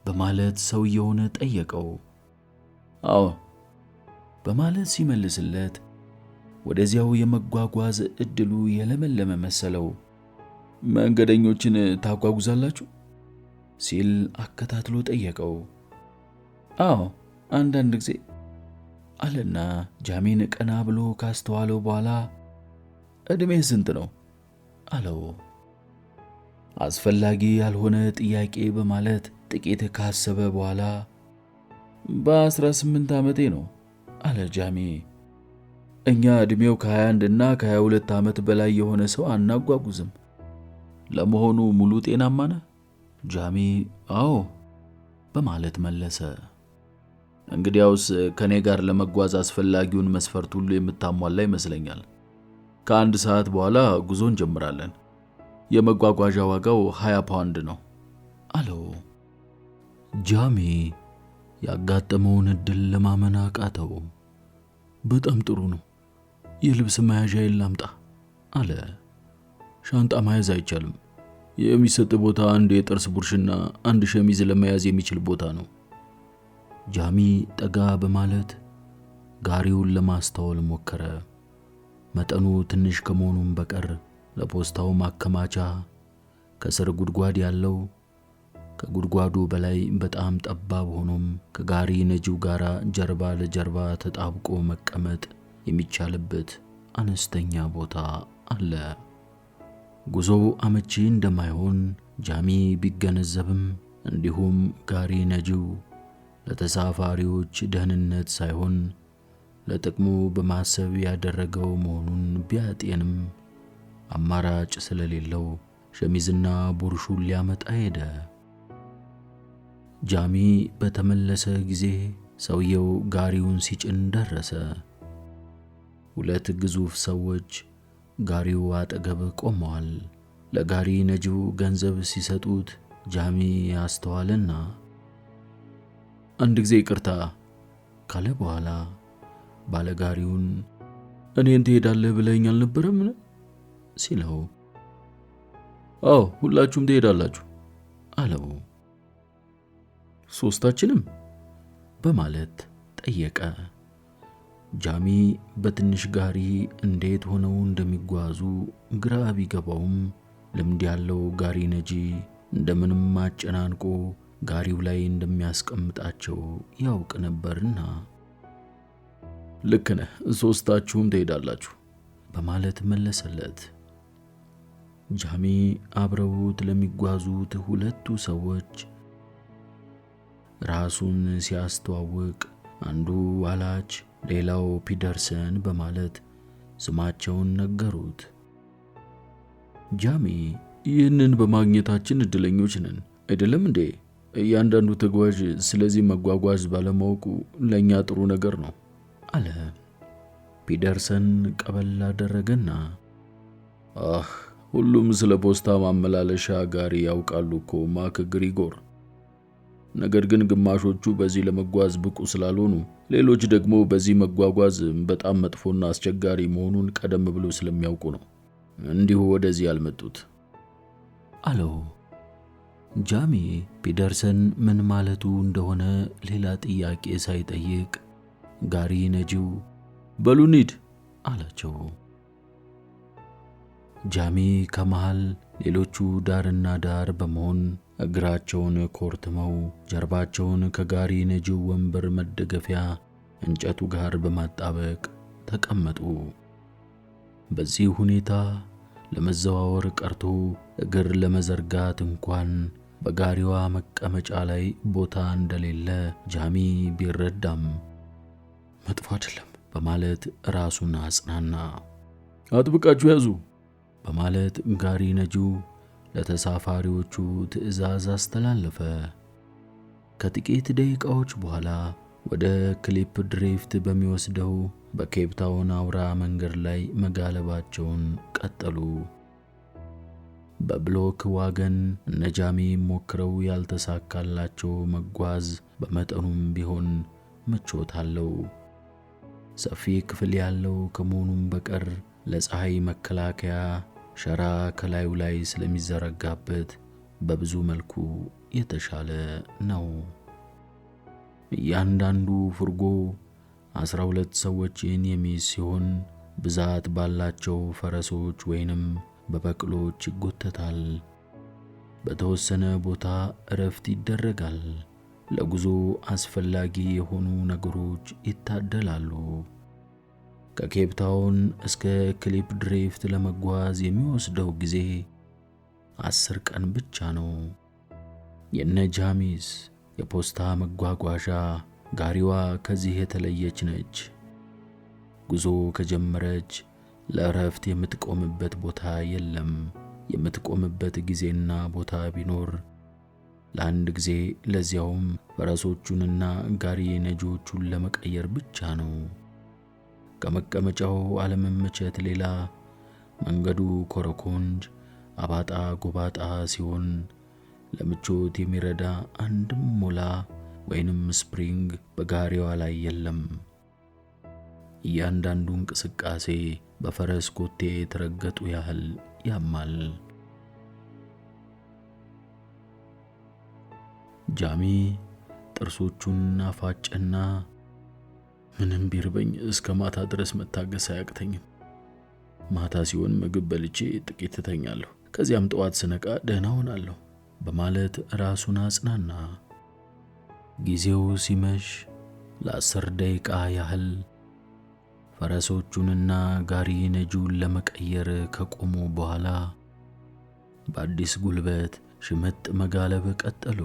በማለት ሰውየውን ጠየቀው።
አዎ
በማለት ሲመልስለት ወደዚያው የመጓጓዝ ዕድሉ የለመለመ መሰለው።
መንገደኞችን ታጓጉዛላችሁ?
ሲል አከታትሎ ጠየቀው።
አዎ አንዳንድ ጊዜ
አለና ጃሚን ቀና ብሎ ካስተዋለው በኋላ
ዕድሜህ ስንት ነው?
አለው። አስፈላጊ ያልሆነ ጥያቄ በማለት ጥቂት ካሰበ በኋላ
በ18 ዓመቴ ነው
አለ ጃሚ።
እኛ ዕድሜው ከ21 እና ከ22 ዓመት በላይ የሆነ ሰው አናጓጉዝም። ለመሆኑ ሙሉ ጤናማ ነህ?
ጃሚ አዎ በማለት መለሰ።
እንግዲያውስ ከኔ ጋር ለመጓዝ አስፈላጊውን መስፈርት ሁሉ የምታሟላ ይመስለኛል። ከ1 ሰዓት በኋላ ጉዞ እንጀምራለን። የመጓጓዣ ዋጋው 20 ፓውንድ ነው
አለው። ጃሚ ያጋጠመውን ዕድል ለማመን አቃተው።
በጣም ጥሩ ነው። የልብስ መያዣዬን ላምጣ
አለ።
ሻንጣ መያዝ አይቻልም። የሚሰጥ ቦታ አንድ የጥርስ ቡርሽና አንድ ሸሚዝ ለመያዝ የሚችል ቦታ ነው።
ጃሚ ጠጋ በማለት ጋሪውን ለማስተዋል ሞከረ። መጠኑ ትንሽ ከመሆኑም በቀር ለፖስታው ማከማቻ ከስር ጉድጓድ ያለው፣ ከጉድጓዱ በላይ በጣም ጠባብ ሆኖም ከጋሪ ነጂው ጋር ጀርባ ለጀርባ ተጣብቆ መቀመጥ የሚቻልበት አነስተኛ ቦታ አለ። ጉዞው አመቺ እንደማይሆን ጃሚ ቢገነዘብም እንዲሁም ጋሪ ነጂው ለተሳፋሪዎች ደህንነት ሳይሆን ለጥቅሙ በማሰብ ያደረገው መሆኑን ቢያጤንም አማራጭ ስለሌለው ሸሚዝና ቡርሹን ሊያመጣ ሄደ። ጃሚ በተመለሰ ጊዜ ሰውየው ጋሪውን ሲጭን ደረሰ። ሁለት ግዙፍ ሰዎች ጋሪው አጠገብ ቆመዋል። ለጋሪ ነጂው ገንዘብ ሲሰጡት ጃሚ ያስተዋልና አንድ ጊዜ ይቅርታ ካለ በኋላ ባለጋሪውን እኔን ትሄዳለህ ብለኸኝ አልነበረም ሲለው አዎ ሁላችሁም ትሄዳላችሁ አለው። ሶስታችንም በማለት ጠየቀ። ጃሚ በትንሽ ጋሪ እንዴት ሆነው እንደሚጓዙ ግራ ቢገባውም ልምድ ያለው ጋሪ ነጂ እንደምንም አጨናንቆ ጋሪው ላይ እንደሚያስቀምጣቸው ያውቅ ነበርና ልክ ነህ፣ ሶስታችሁም ትሄዳላችሁ በማለት መለሰለት። ጃሚ አብረውት ለሚጓዙት ሁለቱ ሰዎች ራሱን ሲያስተዋውቅ አንዱ ዋላች ሌላው ፒደርሰን በማለት ስማቸውን ነገሩት። ጃሚ ይህንን በማግኘታችን እድለኞች ነን አይደለም እንዴ? እያንዳንዱ ተጓዥ ስለዚህ መጓጓዝ ባለማወቁ ለኛ ጥሩ ነገር ነው አለ። ፒደርሰን ቀበል አደረገና ሁሉም ስለ ፖስታ ማመላለሻ ጋሪ ያውቃሉ እኮ ማክ ግሪጎር። ነገር ግን ግማሾቹ በዚህ ለመጓዝ ብቁ ስላልሆኑ፣ ሌሎች ደግሞ በዚህ መጓጓዝ በጣም መጥፎና አስቸጋሪ መሆኑን ቀደም ብሎ ስለሚያውቁ ነው እንዲሁ ወደዚህ ያልመጡት አለው። ጃሚ ፒደርሰን ምን ማለቱ እንደሆነ ሌላ ጥያቄ ሳይጠይቅ ጋሪ ነጂው በሉ እንሂድ አላቸው። ጃሚ ከመሃል ሌሎቹ ዳርና ዳር በመሆን እግራቸውን ኮርትመው ጀርባቸውን ከጋሪ ነጂው ወንበር መደገፊያ እንጨቱ ጋር በማጣበቅ ተቀመጡ። በዚህ ሁኔታ ለመዘዋወር ቀርቶ እግር ለመዘርጋት እንኳን በጋሪዋ መቀመጫ ላይ ቦታ እንደሌለ ጃሚ ቢረዳም መጥፎ አይደለም በማለት ራሱን አጽናና። አጥብቃችሁ ያዙ በማለት ጋሪ ነጂው ለተሳፋሪዎቹ ትዕዛዝ አስተላለፈ። ከጥቂት ደቂቃዎች በኋላ ወደ ክሊፕ ድሪፍት በሚወስደው በኬፕ ታውን አውራ መንገድ ላይ መጋለባቸውን ቀጠሉ። በብሎክ ዋገን እነ ጃሚ ሞክረው ያልተሳካላቸው መጓዝ በመጠኑም ቢሆን ምቾት አለው። ሰፊ ክፍል ያለው ከመሆኑም በቀር ለፀሐይ መከላከያ ሸራ ከላዩ ላይ ስለሚዘረጋበት በብዙ መልኩ የተሻለ ነው። እያንዳንዱ ፍርጎ 12 ሰዎችን የሚይዝ ሲሆን ብዛት ባላቸው ፈረሶች ወይንም በበቅሎች ይጎተታል። በተወሰነ ቦታ እረፍት ይደረጋል። ለጉዞ አስፈላጊ የሆኑ ነገሮች ይታደላሉ። ከኬፕ ታውን እስከ ክሊፕ ድሪፍት ለመጓዝ የሚወስደው ጊዜ 10 ቀን ብቻ ነው። የነ ጃሚስ የፖስታ መጓጓዣ ጋሪዋ ከዚህ የተለየች ነች። ጉዞ ከጀመረች ለእረፍት የምትቆምበት ቦታ የለም። የምትቆምበት ጊዜና ቦታ ቢኖር ለአንድ ጊዜ፣ ለዚያውም ፈረሶቹንና ጋሪ ነጂዎቹን ለመቀየር ብቻ ነው። ከመቀመጫው አለመመቸት ሌላ መንገዱ ኮረኮንጅ አባጣ ጎባጣ ሲሆን ለምቾት የሚረዳ አንድም ሞላ ወይንም ስፕሪንግ በጋሪዋ ላይ የለም። እያንዳንዱ እንቅስቃሴ በፈረስ ኮቴ የተረገጡ ያህል ያማል። ጃሚ ጥርሶቹን አፋጨና ምንም ቢርበኝ እስከ ማታ ድረስ መታገስ አያቅተኝም። ማታ ሲሆን ምግብ በልቼ ጥቂት እተኛለሁ። ከዚያም ጠዋት ስነቃ ደህና ሆናለሁ በማለት ራሱን አጽናና። ጊዜው ሲመሽ ለ10 ደቂቃ ያህል ፈረሶቹንና ጋሪ ነጂውን ለመቀየር ከቆሙ በኋላ በአዲስ ጉልበት ሽመጥ መጋለብ ቀጠሉ።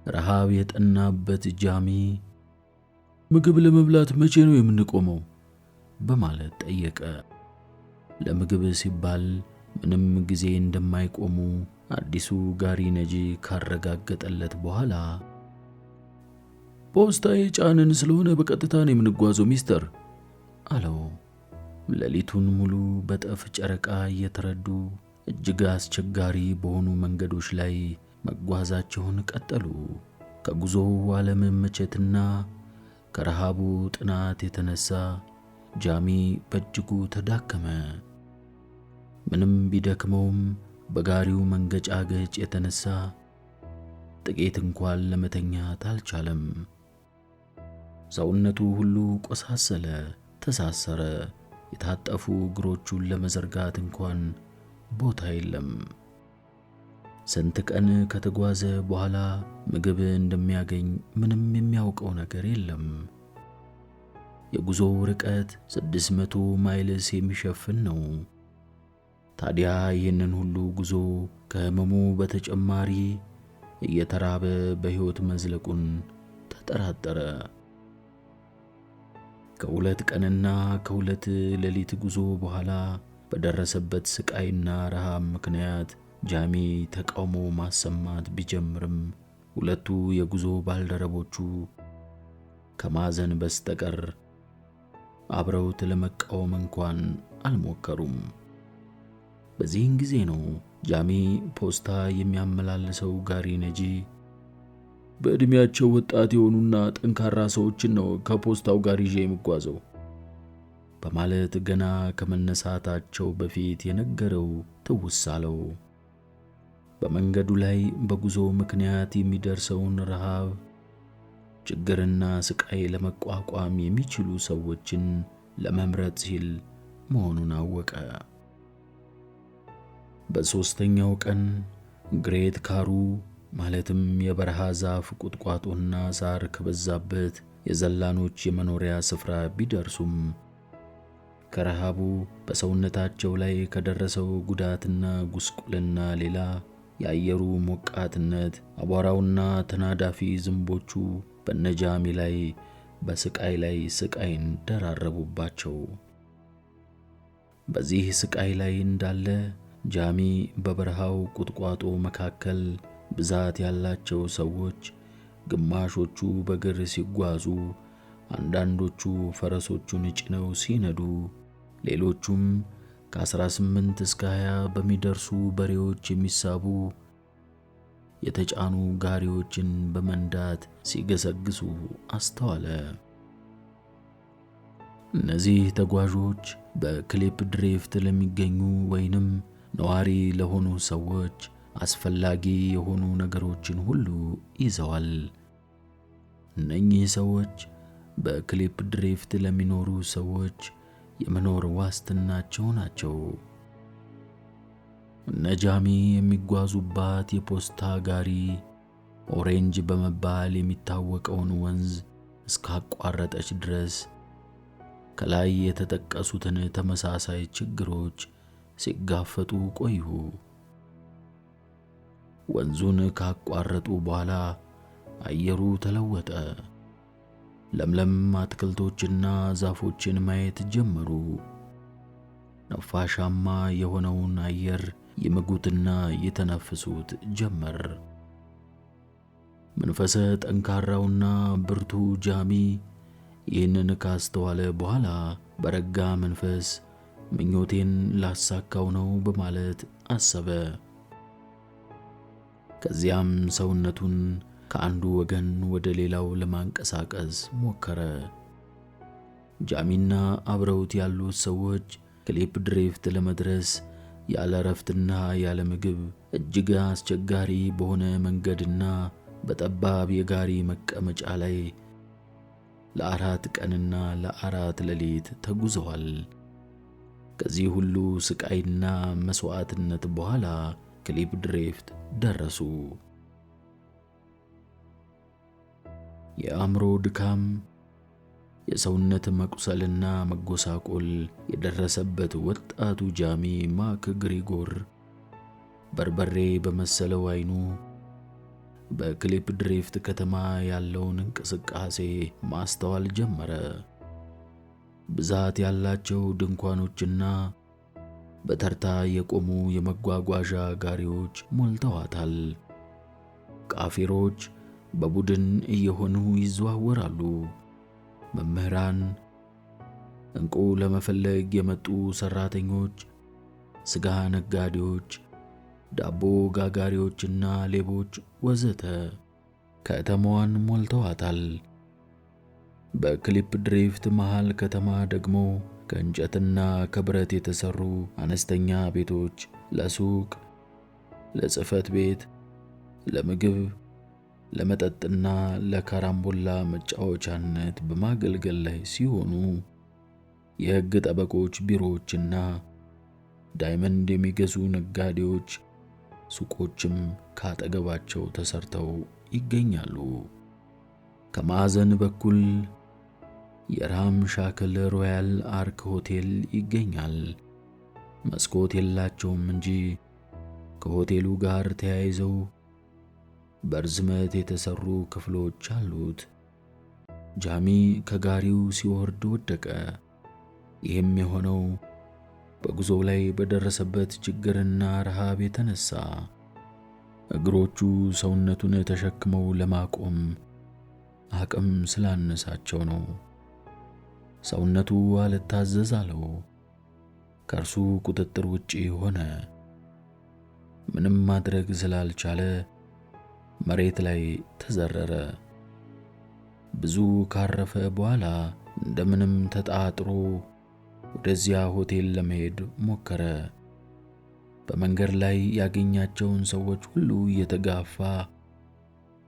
ረሃብ የጠናበት ጃሚ
ምግብ ለመብላት መቼ ነው የምንቆመው?
በማለት ጠየቀ። ለምግብ ሲባል ምንም ጊዜ እንደማይቆሙ አዲሱ ጋሪ ነጂ ካረጋገጠለት በኋላ
ፖስታ የጫንን ስለሆነ በቀጥታ ነው የምንጓዘው ሚስተር
አለው። ሌሊቱን ሙሉ በጠፍ ጨረቃ እየተረዱ እጅግ አስቸጋሪ በሆኑ መንገዶች ላይ መጓዛቸውን ቀጠሉ። ከጉዞው አለመመቸትና ከረሃቡ ጥናት የተነሳ ጃሚ በእጅጉ ተዳከመ። ምንም ቢደክመውም በጋሪው መንገጫገጭ የተነሳ ጥቂት እንኳን ለመተኛት አልቻለም። ሰውነቱ ሁሉ ቆሳሰለ፣ ተሳሰረ። የታጠፉ እግሮቹን ለመዘርጋት እንኳን ቦታ የለም። ስንት ቀን ከተጓዘ በኋላ ምግብ እንደሚያገኝ ምንም የሚያውቀው ነገር የለም። የጉዞው ርቀት 600 ማይልስ የሚሸፍን ነው። ታዲያ ይህንን ሁሉ ጉዞ ከህመሙ በተጨማሪ እየተራበ በሕይወት መዝለቁን ተጠራጠረ። ከ2 ቀንና ከ2 ሌሊት ጉዞ በኋላ በደረሰበት ስቃይና ረሃብ ምክንያት ጃሚ ተቃውሞ ማሰማት ቢጀምርም ሁለቱ የጉዞ ባልደረቦቹ ከማዘን በስተቀር አብረውት ለመቃወም እንኳን አልሞከሩም። በዚህን ጊዜ ነው ጃሚ ፖስታ የሚያመላልሰው ጋሪ ነጂ
በዕድሜያቸው ወጣት የሆኑና ጠንካራ ሰዎችን ነው ከፖስታው ጋር ይዤ የምጓዘው
በማለት ገና ከመነሳታቸው በፊት የነገረው ትውስ አለው። በመንገዱ ላይ በጉዞ ምክንያት የሚደርሰውን ረሃብ፣ ችግርና ስቃይ ለመቋቋም የሚችሉ ሰዎችን ለመምረጥ ሲል መሆኑን አወቀ። በሦስተኛው ቀን ግሬት ካሩ ማለትም የበረሃ ዛፍ ቁጥቋጦና ሳር ከበዛበት የዘላኖች የመኖሪያ ስፍራ ቢደርሱም ከረሃቡ በሰውነታቸው ላይ ከደረሰው ጉዳትና ጉስቁልና ሌላ የአየሩ ሞቃትነት፣ አቧራውና ተናዳፊ ዝንቦቹ በነጃሚ ላይ በስቃይ ላይ ስቃይን ደራረቡባቸው። በዚህ ስቃይ ላይ እንዳለ ጃሚ በበረሃው ቁጥቋጦ መካከል ብዛት ያላቸው ሰዎች ግማሾቹ በእግር ሲጓዙ፣ አንዳንዶቹ ፈረሶቹን ጭነው ሲነዱ፣ ሌሎቹም ከ18 እስከ 20 በሚደርሱ በሬዎች የሚሳቡ የተጫኑ ጋሪዎችን በመንዳት ሲገሰግሱ አስተዋለ። እነዚህ ተጓዦች በክሊፕ ድሪፍት ለሚገኙ ወይንም ነዋሪ ለሆኑ ሰዎች አስፈላጊ የሆኑ ነገሮችን ሁሉ ይዘዋል። እነኚህ ሰዎች በክሊፕ ድሪፍት ለሚኖሩ ሰዎች የመኖር ዋስትናቸው ናቸው። ነጃሚ የሚጓዙባት የፖስታ ጋሪ ኦሬንጅ በመባል የሚታወቀውን ወንዝ እስካቋረጠች ድረስ ከላይ የተጠቀሱትን ተመሳሳይ ችግሮች ሲጋፈጡ ቆዩ። ወንዙን ካቋረጡ በኋላ አየሩ ተለወጠ። ለምለም አትክልቶችና ዛፎችን ማየት ጀመሩ። ነፋሻማ የሆነውን አየር ይመጉትና ይተነፍሱት ጀመር። መንፈሰ ጠንካራውና ብርቱ ጃሚ ይህንን ካስተዋለ በኋላ በረጋ መንፈስ ምኞቴን ላሳካው ነው በማለት አሰበ። ከዚያም ሰውነቱን ከአንዱ ወገን ወደ ሌላው ለማንቀሳቀስ ሞከረ። ጃሚና አብረውት ያሉት ሰዎች ክሊፕ ድሪፍት ለመድረስ ያለ ረፍትና ያለ ምግብ እጅግ አስቸጋሪ በሆነ መንገድና በጠባብ የጋሪ መቀመጫ ላይ ለ4 ቀንና ለ4 ሌሊት ተጉዘዋል። ከዚህ ሁሉ ስቃይና መስዋዕትነት በኋላ ክሊፕ ድሪፍት ደረሱ። የአእምሮ ድካም፣ የሰውነት መቁሰልና መጎሳቆል የደረሰበት ወጣቱ ጃሚ ማክ ግሪጎር በርበሬ በመሰለው ዓይኑ በክሊፕ ድሪፍት ከተማ ያለውን እንቅስቃሴ ማስተዋል ጀመረ። ብዛት ያላቸው ድንኳኖችና በተርታ የቆሙ የመጓጓዣ ጋሪዎች ሞልተዋታል። ቃፊሮች በቡድን እየሆኑ ይዘዋወራሉ። መምህራን፣ ዕንቁ ለመፈለግ የመጡ ሠራተኞች፣ ሥጋ ነጋዴዎች፣ ዳቦ ጋጋሪዎችና ሌቦች ወዘተ ከተማዋን ሞልተዋታል። በክሊፕ ድሪፍት መሃል ከተማ ደግሞ ከእንጨትና ከብረት የተሠሩ አነስተኛ ቤቶች ለሱቅ፣ ለጽሕፈት ቤት፣ ለምግብ፣ ለመጠጥና ለካራምቦላ መጫወቻነት በማገልገል ላይ ሲሆኑ የሕግ ጠበቆች ቢሮዎችና ዳይመንድ የሚገዙ ነጋዴዎች ሱቆችም ካጠገባቸው ተሰርተው ይገኛሉ። ከማዕዘን በኩል የራም ሻክል ሮያል አርክ ሆቴል ይገኛል። መስኮት የላቸውም እንጂ ከሆቴሉ ጋር ተያይዘው በርዝመት የተሰሩ ክፍሎች አሉት። ጃሚ ከጋሪው ሲወርድ ወደቀ። ይህም የሆነው በጉዞው ላይ በደረሰበት ችግርና ረሃብ የተነሳ እግሮቹ ሰውነቱን ተሸክመው ለማቆም አቅም ስላነሳቸው ነው። ሰውነቱ አልታዘዝ አለው። ከእርሱ ቁጥጥር ውጪ ሆነ። ምንም ማድረግ ስላልቻለ መሬት ላይ ተዘረረ። ብዙ ካረፈ በኋላ እንደምንም ተጣጥሮ ወደዚያ ሆቴል ለመሄድ ሞከረ። በመንገድ ላይ ያገኛቸውን ሰዎች ሁሉ እየተጋፋ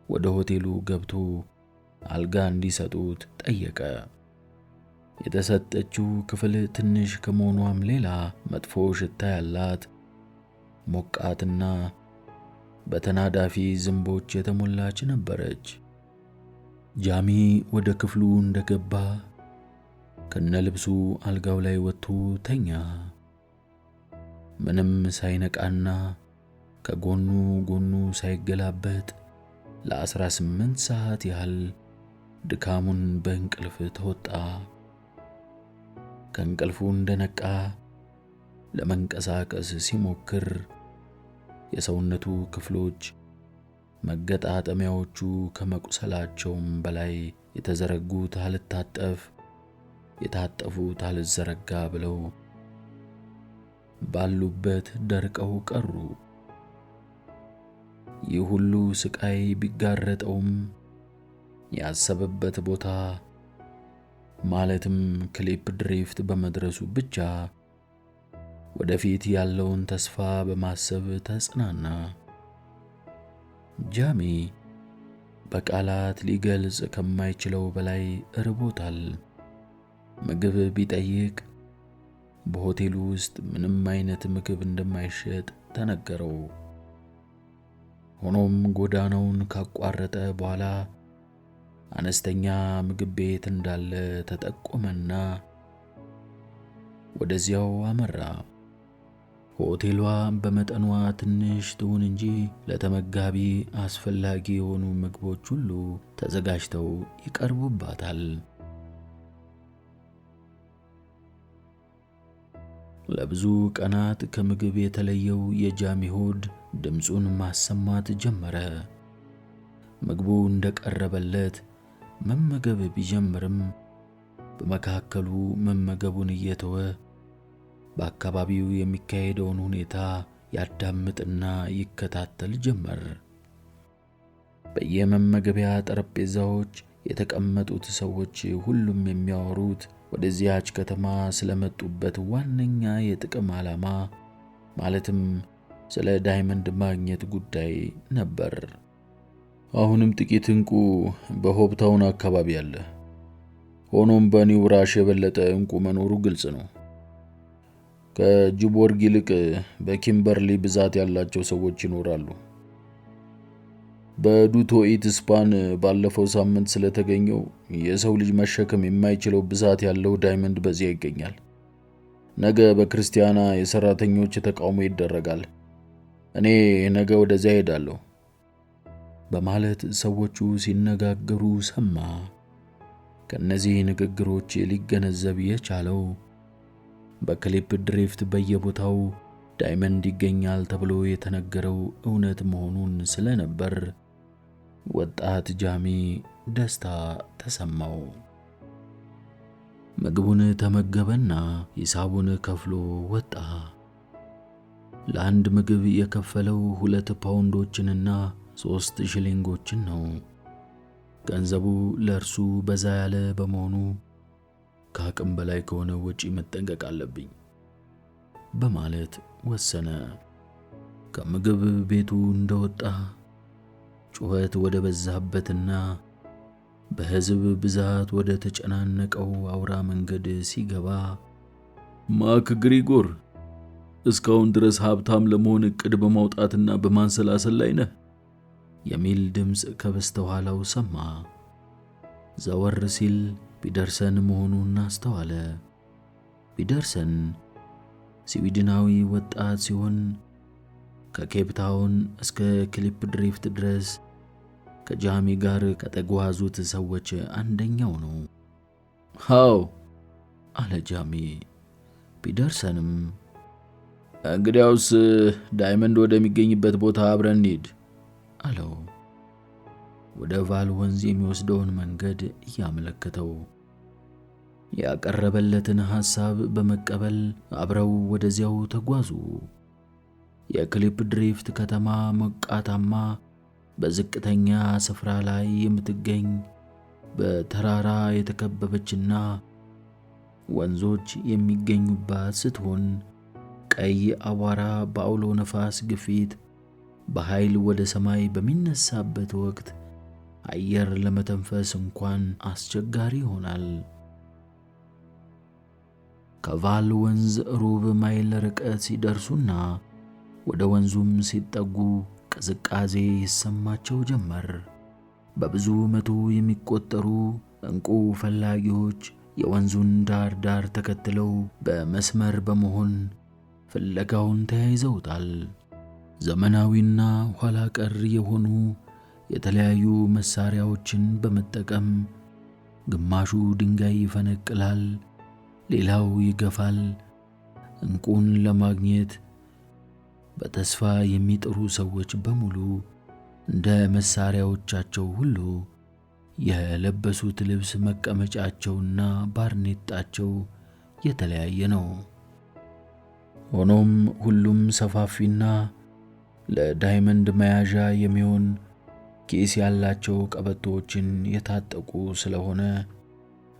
ወደ ሆቴሉ ገብቶ አልጋ እንዲሰጡት ጠየቀ። የተሰጠችው ክፍል ትንሽ ከመሆኗም ሌላ መጥፎ ሽታ ያላት፣ ሞቃትና በተናዳፊ ዝንቦች የተሞላች ነበረች። ጃሚ ወደ ክፍሉ እንደገባ ከነልብሱ አልጋው ላይ ወጥቶ ተኛ። ምንም ሳይነቃና ከጎኑ ጎኑ ሳይገላበጥ ለ18 ሰዓት ያህል ድካሙን በእንቅልፍ ተወጣ። ከእንቅልፉ እንደነቃ ለመንቀሳቀስ ሲሞክር የሰውነቱ ክፍሎች መገጣጠሚያዎቹ ከመቁሰላቸውም በላይ የተዘረጉት አልታጠፍ፣ የታጠፉት አልዘረጋ ብለው ባሉበት ደርቀው ቀሩ። ይህ ሁሉ ስቃይ ቢጋረጠውም ያሰበበት ቦታ ማለትም ክሊፕ ድሪፍት በመድረሱ ብቻ ወደፊት ያለውን ተስፋ በማሰብ ተጽናና። ጃሚ በቃላት ሊገልጽ ከማይችለው በላይ እርቦታል። ምግብ ቢጠይቅ በሆቴሉ ውስጥ ምንም አይነት ምግብ እንደማይሸጥ ተነገረው። ሆኖም ጎዳናውን ካቋረጠ በኋላ አነስተኛ ምግብ ቤት እንዳለ ተጠቆመና ወደዚያው አመራ። ሆቴሏ በመጠኗ ትንሽ ትሁን እንጂ ለተመጋቢ አስፈላጊ የሆኑ ምግቦች ሁሉ ተዘጋጅተው ይቀርቡባታል። ለብዙ ቀናት ከምግብ የተለየው የጃሚ ሆድ ድምፁን ማሰማት ጀመረ። ምግቡ እንደቀረበለት መመገብ ቢጀምርም በመካከሉ መመገቡን እየተወ በአካባቢው የሚካሄደውን ሁኔታ ያዳምጥና ይከታተል ጀመር። በየመመገቢያ ጠረጴዛዎች የተቀመጡት ሰዎች ሁሉም የሚያወሩት ወደዚያች ከተማ ስለመጡበት ዋነኛ የጥቅም ዓላማ ማለትም ስለ ዳይመንድ ማግኘት ጉዳይ ነበር።
አሁንም ጥቂት ዕንቁ በሆፕታውን አካባቢ አለ።
ሆኖም በኒው ራሽ የበለጠ እንቁ መኖሩ ግልጽ ነው። ከጂቦርግ ይልቅ በኪምበርሊ ብዛት ያላቸው ሰዎች ይኖራሉ። በዱቶኢት ስፓን ባለፈው ሳምንት ስለተገኘው የሰው ልጅ መሸከም የማይችለው ብዛት ያለው ዳይመንድ በዚያ ይገኛል። ነገ በክርስቲያና የሰራተኞች ተቃውሞ ይደረጋል። እኔ ነገ ወደዚያ ሄዳለሁ በማለት ሰዎቹ ሲነጋገሩ ሰማ። ከነዚህ ንግግሮች ሊገነዘብ የቻለው በክሊፕ ድሪፍት በየቦታው ዳይመንድ ይገኛል ተብሎ የተነገረው እውነት መሆኑን ስለነበር ወጣት ጃሚ ደስታ ተሰማው። ምግቡን ተመገበና ሂሳቡን ከፍሎ ወጣ። ለአንድ ምግብ የከፈለው 2 ፓውንዶችንና 3 ሽሊንጎችን ነው። ገንዘቡ ለእርሱ በዛ ያለ በመሆኑ ከአቅም በላይ ከሆነ ወጪ መጠንቀቅ አለብኝ በማለት ወሰነ። ከምግብ ቤቱ እንደወጣ ጩኸት ወደ በዛበትና በሕዝብ ብዛት ወደ ተጨናነቀው አውራ መንገድ ሲገባ
ማክ ግሪጎር፣ እስካሁን ድረስ ሀብታም ለመሆን እቅድ በማውጣትና በማንሰላሰል ላይ ነህ
የሚል ድምፅ ከበስተኋላው ሰማ። ዘወር ሲል ፒደርሰን መሆኑን አስተዋለ። ፒደርሰን ስዊድናዊ ወጣት ሲሆን ከኬፕ ታውን እስከ ክሊፕ ድሪፍት ድረስ ከጃሚ ጋር ከተጓዙት ሰዎች አንደኛው ነው።
ሃው
አለ ጃሚ። ፒደርሰንም
እንግዲያውስ ዳይመንድ ወደሚገኝበት ቦታ አብረን እንሂድ
አለው። ወደ ቫል ወንዝ የሚወስደውን መንገድ እያመለከተው ያቀረበለትን ሐሳብ በመቀበል አብረው ወደዚያው ተጓዙ። የክሊፕ ድሪፍት ከተማ ሞቃታማ በዝቅተኛ ስፍራ ላይ የምትገኝ በተራራ የተከበበችና ወንዞች የሚገኙባት ስትሆን ቀይ አቧራ በአውሎ ነፋስ ግፊት በኃይል ወደ ሰማይ በሚነሳበት ወቅት አየር ለመተንፈስ እንኳን አስቸጋሪ ይሆናል። ከቫል ወንዝ ሩብ ማይል ርቀት ሲደርሱና ወደ ወንዙም ሲጠጉ ቅዝቃዜ ይሰማቸው ጀመር። በብዙ መቶ የሚቆጠሩ እንቁ ፈላጊዎች የወንዙን ዳር ዳር ተከትለው በመስመር በመሆን ፍለጋውን ተያይዘውታል። ዘመናዊና ኋላ ቀር የሆኑ የተለያዩ መሳሪያዎችን በመጠቀም ግማሹ ድንጋይ ይፈነቅላል፣ ሌላው ይገፋል። እንቁን ለማግኘት በተስፋ የሚጥሩ ሰዎች በሙሉ እንደ መሳሪያዎቻቸው ሁሉ የለበሱት ልብስ፣ መቀመጫቸውና ባርኔጣቸው የተለያየ ነው። ሆኖም ሁሉም ሰፋፊና ለዳይመንድ መያዣ የሚሆን ኪስ ያላቸው ቀበቶዎችን የታጠቁ ስለሆነ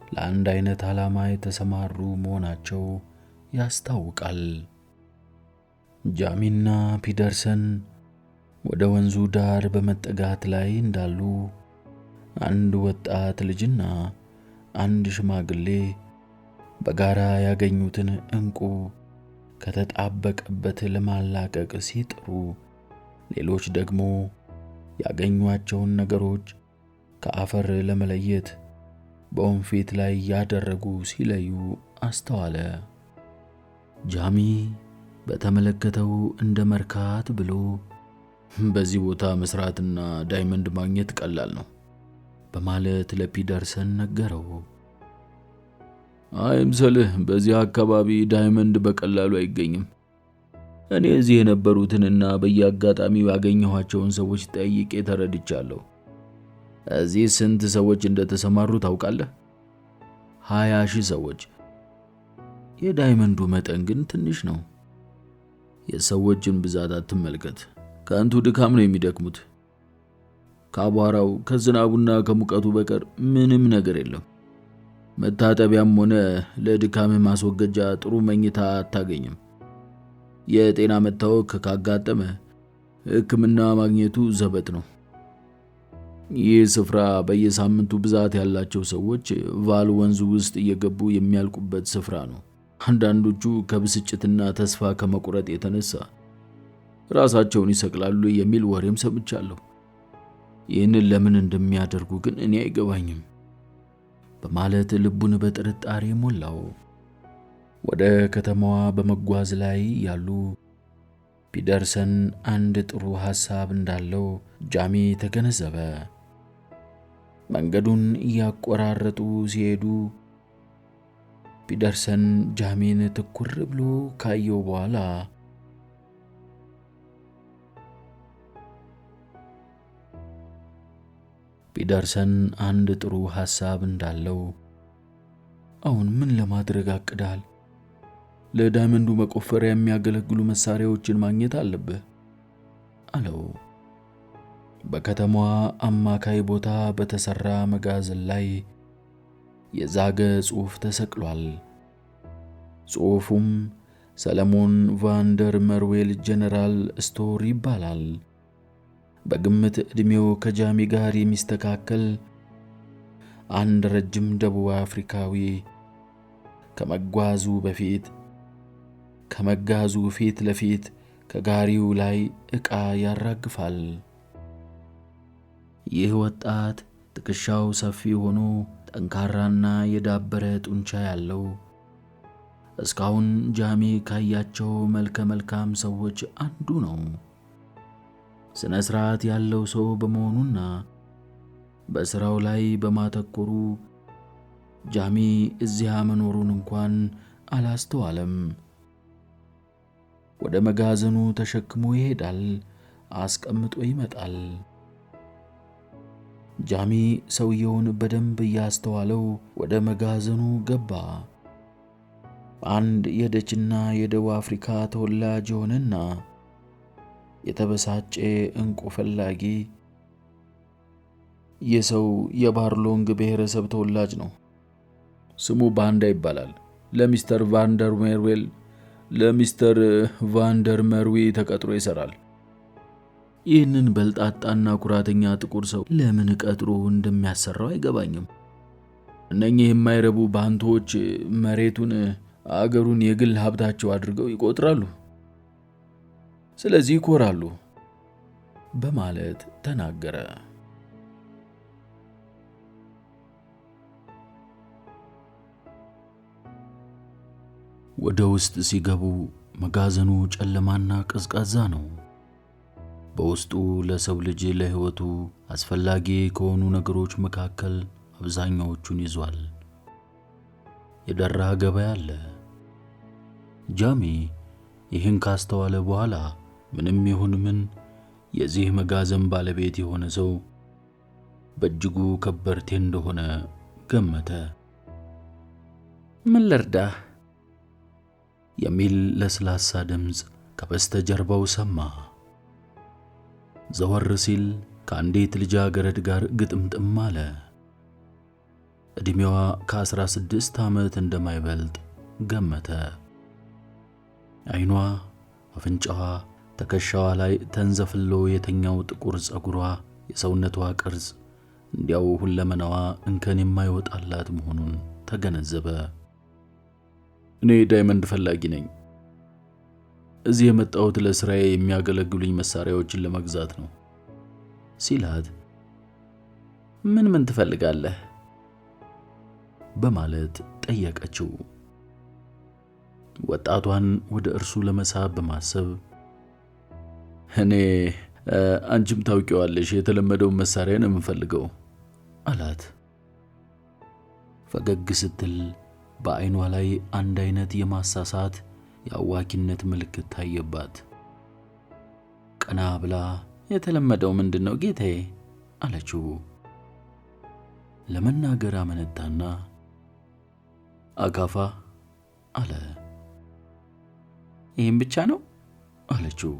ለአንድ አይነት ዓላማ የተሰማሩ መሆናቸው ያስታውቃል። ጃሚና ፒደርሰን ወደ ወንዙ ዳር በመጠጋት ላይ እንዳሉ አንድ ወጣት ልጅና አንድ ሽማግሌ በጋራ ያገኙትን እንቁ ከተጣበቀበት ለማላቀቅ ሲጥሩ፣ ሌሎች ደግሞ ያገኟቸውን ነገሮች ከአፈር ለመለየት በወንፊት ላይ ያደረጉ ሲለዩ አስተዋለ። ጃሚ በተመለከተው እንደ መርካት ብሎ
በዚህ ቦታ መስራትና ዳይመንድ ማግኘት ቀላል ነው
በማለት ለፒደርሰን ነገረው።
አይምሰልህ፣ በዚህ አካባቢ ዳይመንድ በቀላሉ አይገኝም። እኔ እዚህ የነበሩትንና በየአጋጣሚው ያገኘኋቸውን ሰዎች ጠይቄ ተረድቻለሁ። እዚህ ስንት ሰዎች እንደተሰማሩ ታውቃለህ?
20,000 ሰዎች። የዳይመንዱ መጠን ግን ትንሽ ነው።
የሰዎችን ብዛት አትመልከት። ከንቱ ድካም ነው የሚደክሙት። ከአቧራው ከዝናቡና ከሙቀቱ በቀር ምንም ነገር የለም። መታጠቢያም ሆነ ለድካም ማስወገጃ ጥሩ መኝታ አታገኝም። የጤና መታወክ ካጋጠመ ሕክምና ማግኘቱ ዘበት ነው። ይህ ስፍራ በየሳምንቱ ብዛት ያላቸው ሰዎች ቫል ወንዝ ውስጥ እየገቡ የሚያልቁበት ስፍራ ነው። አንዳንዶቹ ከብስጭትና ተስፋ ከመቁረጥ የተነሳ ራሳቸውን ይሰቅላሉ የሚል ወሬም ሰምቻለሁ። ይህንን ለምን እንደሚያደርጉ ግን እኔ አይገባኝም በማለት ልቡን በጥርጣሬ ሞላው። ወደ ከተማዋ በመጓዝ ላይ ያሉ ፒደርሰን አንድ ጥሩ ሐሳብ እንዳለው ጃሚ ተገነዘበ። መንገዱን እያቆራረጡ ሲሄዱ ፒደርሰን ጃሚን ትኩር ብሎ ካየው በኋላ ፒደርሰን አንድ ጥሩ ሐሳብ እንዳለው አሁን ምን ለማድረግ አቅዳል? ለዳይመንዱ መቆፈሪያ የሚያገለግሉ መሳሪያዎችን ማግኘት አለብህ አለው። በከተማዋ አማካይ ቦታ በተሰራ መጋዘን ላይ የዛገ ጽሑፍ ተሰቅሏል። ጽሑፉም ሰለሞን ቫንደር መርዌል ጄኔራል ስቶር ይባላል። በግምት ዕድሜው ከጃሚ ጋር የሚስተካከል አንድ ረጅም ደቡብ አፍሪካዊ ከመጋዙ ፊት ለፊት ከጋሪው ላይ ዕቃ ያራግፋል። ይህ ወጣት ትከሻው ሰፊ ሆኖ ጠንካራና የዳበረ ጡንቻ ያለው እስካሁን ጃሚ ካያቸው መልከ መልካም ሰዎች አንዱ ነው። ስነ ስርዓት ያለው ሰው በመሆኑና በስራው ላይ በማተኮሩ ጃሚ እዚያ መኖሩን እንኳን አላስተዋለም። ወደ መጋዘኑ ተሸክሞ ይሄዳል፣ አስቀምጦ ይመጣል። ጃሚ ሰውየውን በደንብ እያስተዋለው ወደ መጋዘኑ ገባ። አንድ የደችና የደቡብ አፍሪካ ተወላጅ የሆነና የተበሳጨ እንቁ ፈላጊ የሰው የባርሎንግ ብሔረሰብ ተወላጅ ነው። ስሙ ባንዳ ይባላል። ለሚስተር ቫንደር መርዊ ተቀጥሮ ይሰራል። ይህንን በልጣጣና ኩራተኛ ጥቁር ሰው ለምን ቀጥሮ እንደሚያሰራው አይገባኝም። እነኚህ የማይረቡ ባንቶች መሬቱን አገሩን የግል ሀብታቸው አድርገው ይቆጥራሉ፣ ስለዚህ ይኮራሉ በማለት ተናገረ። ወደ ውስጥ ሲገቡ መጋዘኑ ጨለማና ቀዝቃዛ ነው። በውስጡ ለሰው ልጅ ለሕይወቱ አስፈላጊ ከሆኑ ነገሮች መካከል አብዛኛዎቹን ይዟል። የደራ ገበያ አለ። ጃሚ ይህን ካስተዋለ በኋላ ምንም ይሁን ምን የዚህ መጋዘን ባለቤት የሆነ ሰው በእጅጉ ከበርቴ እንደሆነ ገመተ። ምን ልርዳህ? የሚል ለስላሳ ድምፅ ከበስተጀርባው ሰማ። ዘወር ሲል ከአንዲት ልጃገረድ ጋር ግጥምጥም አለ። ዕድሜዋ ከ16 ዓመት እንደማይበልጥ ገመተ። ዓይኗ፣ አፍንጫዋ፣ ትከሻዋ ላይ ተንዘፍሎ የተኛው ጥቁር ጸጉሯ፣ የሰውነቷ ቅርጽ እንዲያው ሁለመናዋ እንከን የማይወጣላት መሆኑን ተገነዘበ። እኔ ዳይመንድ ፈላጊ ነኝ። እዚህ የመጣሁት ለስራዬ የሚያገለግሉኝ መሳሪያዎችን ለመግዛት ነው ሲላት፣ ምን ትፈልጋለህ በማለት ጠየቀችው። ወጣቷን ወደ እርሱ ለመሳብ በማሰብ እኔ አንቺም ታውቂዋለሽ የተለመደውን መሳሪያ ነው የምፈልገው አላት። ፈገግ ስትል በዓይኗ ላይ አንድ አይነት የማሳሳት የአዋኪነት ምልክት ታየባት። ቀና ብላ የተለመደው ምንድነው ጌታዬ አለችው። ለመናገር አመነታና አካፋ አለ። ይህም ብቻ ነው አለችው።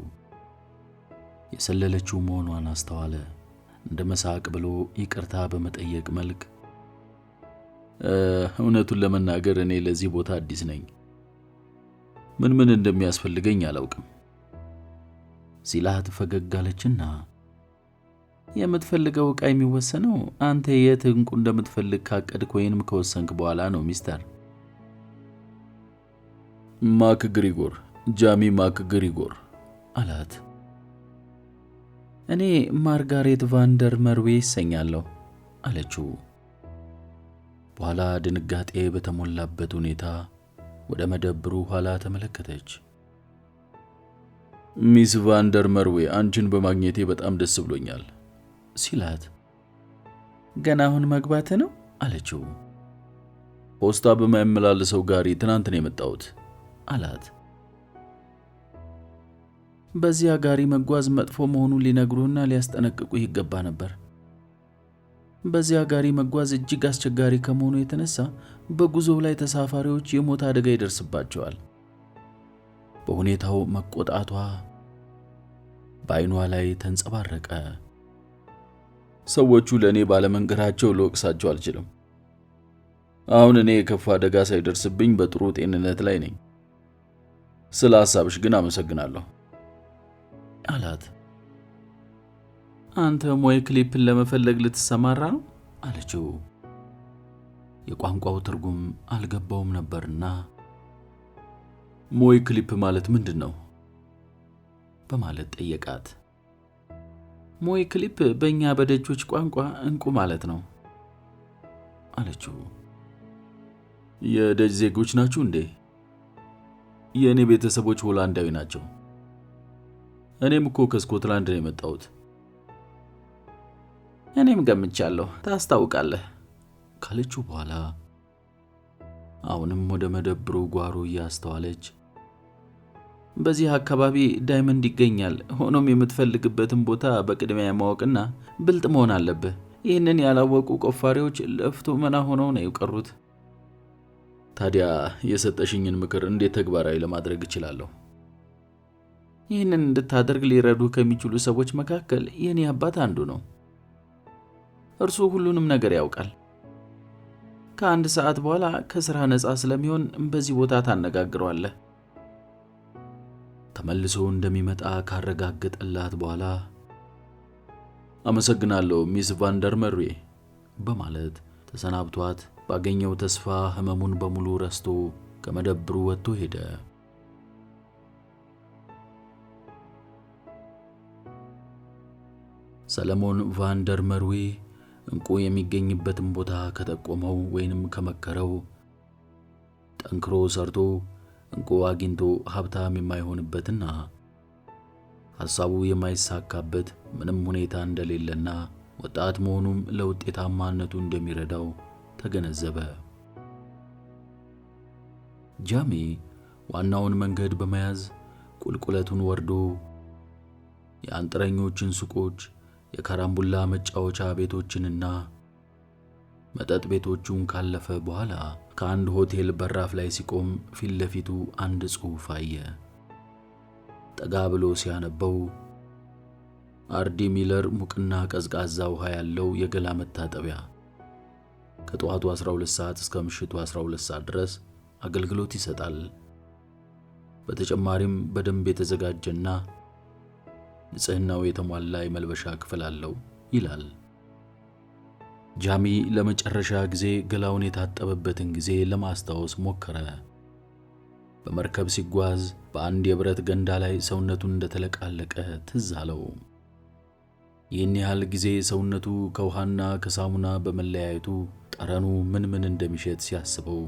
የሰለለችው መሆኗን አስተዋለ። እንደ መሳቅ ብሎ ይቅርታ በመጠየቅ መልክ እውነቱን ለመናገር እኔ ለዚህ ቦታ አዲስ ነኝ፣ ምን እንደሚያስፈልገኝ አላውቅም ሲላት ፈገግ አለችና
የምትፈልገው ዕቃ የሚወሰነው አንተ የት ዕንቁ እንደምትፈልግ ካቀድክ ወይንም ከወሰንክ በኋላ ነው ሚስተር።
ማክ ግሪጎር፣ ጃሚ ማክ ግሪጎር አላት።
እኔ ማርጋሬት ቫንደር መርዌ ይሰኛለሁ አለችው። በኋላ ድንጋጤ በተሞላበት ሁኔታ ወደ መደብሩ ኋላ ተመለከተች።
ሚስ ቫንደር መርዌ፣ አንቺን በማግኘቴ በጣም ደስ ብሎኛል
ሲላት፣ ገና አሁን መግባት ነው አለችው።
ፖስታ በማያመላልሰው ጋሪ ትናንት ነው የመጣሁት አላት።
በዚያ ጋሪ መጓዝ መጥፎ መሆኑን ሊነግሩና ሊያስጠነቅቁ ይገባ ነበር። በዚያ ጋሪ መጓዝ እጅግ አስቸጋሪ ከመሆኑ የተነሳ በጉዞው ላይ ተሳፋሪዎች የሞት አደጋ ይደርስባቸዋል። በሁኔታው መቆጣቷ በዓይኗ ላይ ተንጸባረቀ።
ሰዎቹ ለእኔ ባለመንገራቸው ልወቅሳቸው አልችልም። አሁን እኔ የከፋ አደጋ ሳይደርስብኝ በጥሩ ጤንነት ላይ ነኝ። ስለ ሐሳብሽ ግን አመሰግናለሁ
አላት። አንተ ሞይ ክሊፕን ለመፈለግ ልትሰማራ ነው አለችው። የቋንቋው ትርጉም አልገባውም ነበርና
ሞይ ክሊፕ ማለት ምንድን ነው
በማለት ጠየቃት። ሞይ ክሊፕ በእኛ በደጆች ቋንቋ እንቁ ማለት ነው አለችው።
የደጅ ዜጎች ናችሁ እንዴ? የእኔ ቤተሰቦች ሆላንዳዊ ናቸው። እኔም እኮ ከስኮትላንድ ነው የመጣሁት።
እኔም ገምቻለሁ፣ ታስታውቃለህ ካለችው በኋላ አሁንም ወደ መደብሩ ጓሮ እያስተዋለች፣ በዚህ አካባቢ ዳይመንድ ይገኛል። ሆኖም የምትፈልግበትን ቦታ በቅድሚያ ማወቅና ብልጥ መሆን አለብህ። ይህንን ያላወቁ ቆፋሪዎች ለፍቶ መና ሆነው ነው የቀሩት።
ታዲያ የሰጠሽኝን ምክር እንዴት ተግባራዊ ለማድረግ እችላለሁ?
ይህንን እንድታደርግ ሊረዱ ከሚችሉ ሰዎች መካከል የኔ አባት አንዱ ነው። እርሱ ሁሉንም ነገር ያውቃል። ከአንድ ሰዓት በኋላ ከስራ ነፃ ስለሚሆን በዚህ ቦታ ታነጋግረዋለህ።
ተመልሶ እንደሚመጣ ካረጋገጠላት በኋላ አመሰግናለሁ ሚስ ቫንደር መርዌ
በማለት ተሰናብቷት ባገኘው ተስፋ ህመሙን በሙሉ ረስቶ ከመደብሩ ወጥቶ ሄደ። ሰለሞን ቫንደር መርዌ እንቁ የሚገኝበትን ቦታ ከጠቆመው ወይንም ከመከረው ጠንክሮ ሰርቶ እንቁ አግኝቶ ሀብታም የማይሆንበትና ሐሳቡ የማይሳካበት ምንም ሁኔታ እንደሌለና ወጣት መሆኑም ለውጤታማነቱ እንደሚረዳው ተገነዘበ። ጃሚ ዋናውን መንገድ በመያዝ ቁልቁለቱን ወርዶ የአንጥረኞችን ሱቆች፣ የካራምቡላ መጫወቻ ቤቶችንና መጠጥ ቤቶቹን ካለፈ በኋላ ከአንድ ሆቴል በራፍ ላይ ሲቆም ፊት ለፊቱ አንድ ጽሑፍ አየ። ጠጋ ብሎ ሲያነበው አርዲ ሚለር ሙቅና ቀዝቃዛ ውሃ ያለው የገላ መታጠቢያ ከጠዋቱ 12 ሰዓት እስከ ምሽቱ 12 ሰዓት ድረስ አገልግሎት ይሰጣል። በተጨማሪም በደንብ የተዘጋጀና ንጽህናው የተሟላ የመልበሻ ክፍል አለው ይላል። ጃሚ ለመጨረሻ ጊዜ ገላውን የታጠበበትን ጊዜ ለማስታወስ ሞከረ። በመርከብ ሲጓዝ በአንድ የብረት ገንዳ ላይ ሰውነቱን እንደተለቃለቀ ትዝ አለው። ይህን ያህል ጊዜ ሰውነቱ ከውሃና ከሳሙና በመለያየቱ ጠረኑ ምን እንደሚሸት ሲያስበው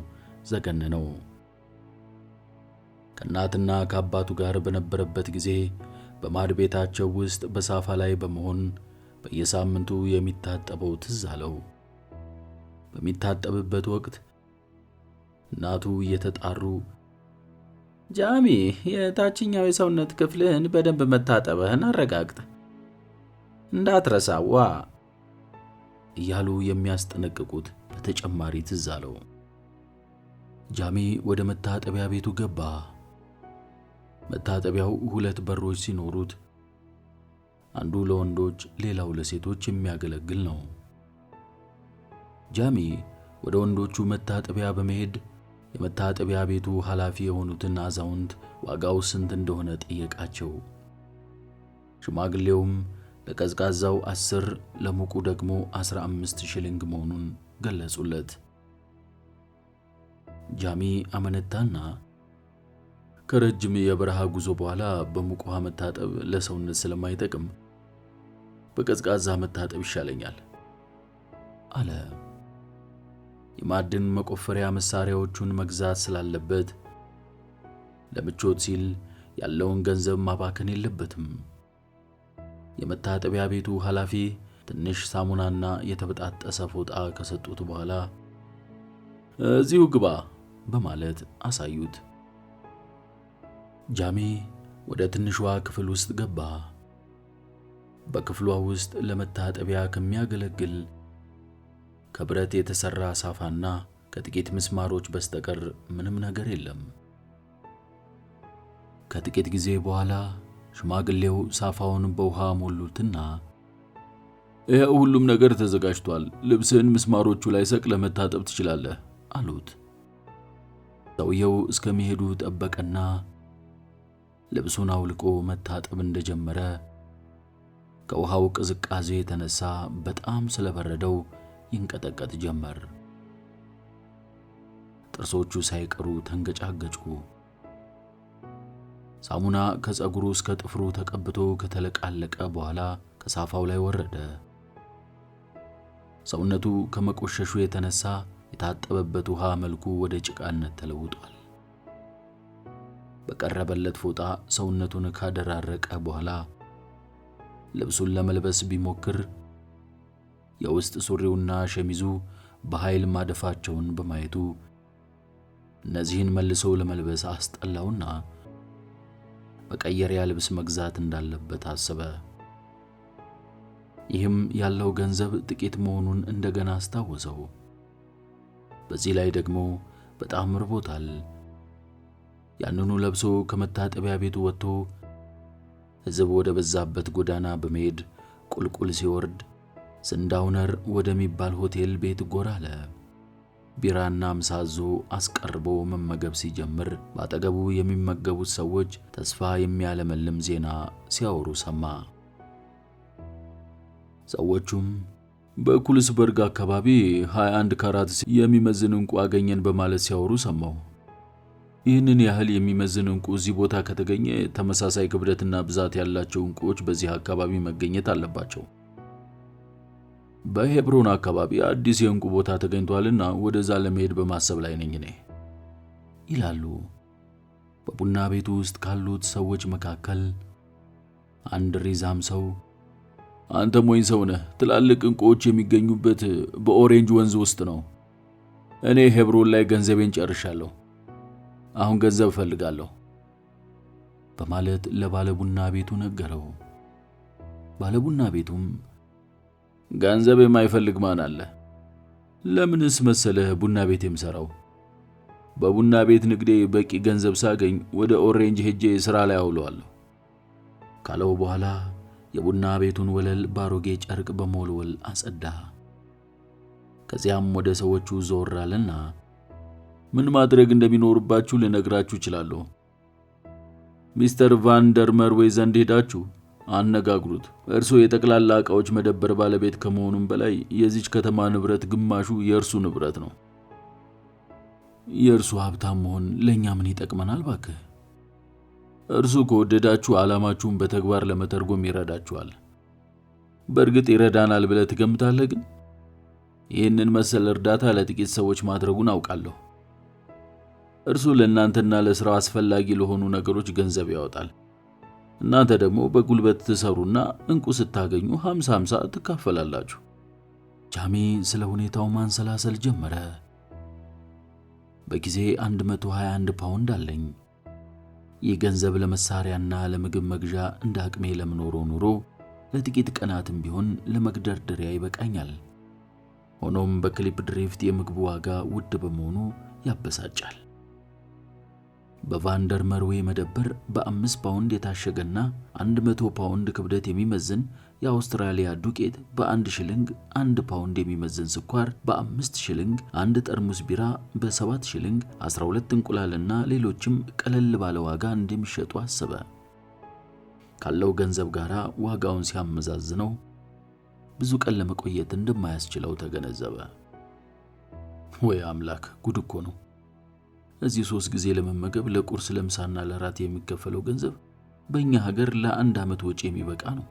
ዘገነነው። ከእናትና ከአባቱ ጋር በነበረበት ጊዜ በማድ ቤታቸው ውስጥ በሳፋ ላይ በመሆን በየሳምንቱ የሚታጠበው ትዝ አለው። በሚታጠብበት ወቅት እናቱ እየተጣሩ ጃሚ፣ የታችኛው የሰውነት ክፍልህን በደንብ መታጠብህን አረጋግጥ፣ እንዳትረሳዋ እያሉ የሚያስጠነቅቁት በተጨማሪ ትዝ አለው። ጃሚ ወደ መታጠቢያ ቤቱ ገባ። መታጠቢያው 2 በሮች ሲኖሩት አንዱ ለወንዶች ሌላው ለሴቶች የሚያገለግል ነው። ጃሚ ወደ ወንዶቹ መታጠቢያ በመሄድ የመታጠቢያ ቤቱ ኃላፊ የሆኑትን አዛውንት ዋጋው ስንት እንደሆነ ጠየቃቸው። ሽማግሌውም ለቀዝቃዛው 10 ለሙቁ ደግሞ 15 ሽሊንግ መሆኑን ገለጹለት። ጃሚ አመነታና ከረጅም የበረሃ ጉዞ በኋላ በሙቅ ውሃ መታጠብ ለሰውነት ስለማይጠቅም በቀዝቃዛ መታጠብ ይሻለኛል አለ። የማዕድን መቆፈሪያ መሳሪያዎቹን መግዛት ስላለበት ለምቾት ሲል ያለውን ገንዘብ ማባከን የለበትም። የመታጠቢያ ቤቱ ኃላፊ ትንሽ ሳሙናና የተበጣጠሰ ፎጣ ከሰጡት በኋላ እዚሁ ግባ በማለት አሳዩት። ጃሚ ወደ ትንሿ ክፍል ውስጥ ገባ። በክፍሏ ውስጥ ለመታጠቢያ ከሚያገለግል ከብረት የተሰራ ሳፋና ከጥቂት ምስማሮች በስተቀር ምንም ነገር የለም። ከጥቂት ጊዜ በኋላ ሽማግሌው ሳፋውን በውሃ ሞሉትና ሁሉም ነገር ተዘጋጅቷል፣ ልብስን ምስማሮቹ ላይ ሰቅለህ መታጠብ ትችላለህ አሉት። ሰውየው እስከሚሄዱ ጠበቀና ልብሱን አውልቆ መታጠብ እንደጀመረ ከውሃው ቅዝቃዜ የተነሳ በጣም ስለበረደው ይንቀጠቀጥ ጀመር። ጥርሶቹ ሳይቀሩ ተንገጫገጩ። ሳሙና ከፀጉሩ እስከ ጥፍሩ ተቀብቶ ከተለቃለቀ በኋላ ከሳፋው ላይ ወረደ። ሰውነቱ ከመቆሸሹ የተነሳ የታጠበበት ውሃ መልኩ ወደ ጭቃነት ተለውጧል። በቀረበለት ፎጣ ሰውነቱን ካደራረቀ በኋላ ልብሱን ለመልበስ ቢሞክር የውስጥ ሱሪውና ሸሚዙ በኃይል ማደፋቸውን በማየቱ እነዚህን መልሶ ለመልበስ አስጠላውና መቀየሪያ ልብስ መግዛት እንዳለበት አሰበ። ይህም ያለው ገንዘብ ጥቂት መሆኑን እንደገና አስታወሰው። በዚህ ላይ ደግሞ በጣም ርቦታል። ያንኑ ለብሶ ከመታጠቢያ ቤቱ ወጥቶ ሕዝብ ወደ በዛበት ጎዳና በመሄድ ቁልቁል ሲወርድ ሰንዳውነር ወደሚባል ሆቴል ቤት ጎራ አለ። ቢራና ምሳዞ አስቀርቦ መመገብ ሲጀምር ባጠገቡ የሚመገቡት ሰዎች ተስፋ የሚያለመልም ዜና ሲያወሩ ሰማ። ሰዎቹም በኩልስበርግ አካባቢ 21 ካራት የሚመዝን ዕንቁ አገኘን በማለት ሲያወሩ ሰማው። ይህንን ያህል የሚመዝን ዕንቁ እዚህ ቦታ ከተገኘ ተመሳሳይ ክብደትና ብዛት ያላቸው ዕንቁዎች በዚህ አካባቢ መገኘት አለባቸው። በሄብሮን አካባቢ አዲስ የዕንቁ ቦታ ተገኝቷልና ወደዛ ለመሄድ በማሰብ ላይ ነኝ እኔ ይላሉ። በቡና ቤቱ ውስጥ ካሉት ሰዎች መካከል አንድ ሪዛም ሰው አንተ ሞኝ ሰው ነህ፣ ትላልቅ ዕንቁዎች የሚገኙበት በኦሬንጅ ወንዝ ውስጥ ነው። እኔ ሄብሮን ላይ ገንዘቤን ጨርሻለሁ፣ አሁን ገንዘብ እፈልጋለሁ በማለት ለባለቡና ቤቱ ነገረው። ባለቡና ቤቱም ገንዘብ የማይፈልግ ማን አለ? ለምንስ መሰለህ ቡና ቤት የምሰራው? በቡና ቤት ንግዴ በቂ ገንዘብ ሳገኝ ወደ ኦሬንጅ ሄጄ ስራ ላይ አውለዋለሁ ካለው በኋላ የቡና ቤቱን ወለል ባሮጌ ጨርቅ በመወልወል አጸዳ። ከዚያም ወደ ሰዎቹ ዞር አለና ምን ማድረግ እንደሚኖርባችሁ ልነግራችሁ እችላለሁ። ሚስተር ቫንደር መርዌይ ዘንድ ሄዳችሁ አነጋግሩት። እርሱ የጠቅላላ ዕቃዎች መደብር ባለቤት ከመሆኑም በላይ የዚች ከተማ ንብረት ግማሹ የእርሱ ንብረት ነው። የእርሱ ሀብታም መሆን ለእኛ ምን ይጠቅመናል ባክህ? እርሱ ከወደዳችሁ ዓላማችሁን በተግባር ለመተርጎም ይረዳችኋል። በእርግጥ ይረዳናል ብለህ ትገምታለህ? ግን ይህንን መሰል እርዳታ ለጥቂት ሰዎች ማድረጉን አውቃለሁ። እርሱ ለእናንተና ለሥራው አስፈላጊ ለሆኑ ነገሮች ገንዘብ ያወጣል። እናንተ ደግሞ በጉልበት ትሰሩና ዕንቁ ስታገኙ 50-50 ትካፈላላችሁ። ጃሚ ስለ ሁኔታው ማንሰላሰል ጀመረ። በጊዜ 121 ፓውንድ አለኝ። ይህ ገንዘብ ለመሳሪያና ለምግብ መግዣ እንደ አቅሜ ለምኖረው ኑሮ ለጥቂት ቀናትም ቢሆን ለመግደርደሪያ ይበቃኛል። ሆኖም በክሊፕ ድሪፍት የምግብ ዋጋ ውድ በመሆኑ ያበሳጫል። በቫንደር መርዌይ መደብር በ5 ፓውንድ የታሸገና 100 ፓውንድ ክብደት የሚመዝን የአውስትራሊያ ዱቄት በ1 ሽልንግ፣ 1 ፓውንድ የሚመዝን ስኳር በ5 ሽልንግ፣ 1 ጠርሙስ ቢራ በ7 ሽልንግ፣ 12 እንቁላልና ሌሎችም ቀለል ባለ ዋጋ እንደሚሸጡ አሰበ። ካለው ገንዘብ ጋር ዋጋውን ሲያመዛዝነው ብዙ ቀን ለመቆየት እንደማያስችለው ተገነዘበ። ወይ አምላክ፣ ጉድ እኮ ነው! እዚህ 3 ጊዜ ለመመገብ ለቁርስ፣ ለምሳና ለራት የሚከፈለው ገንዘብ በእኛ ሀገር ለ1 ዓመት ወጪ የሚበቃ ነው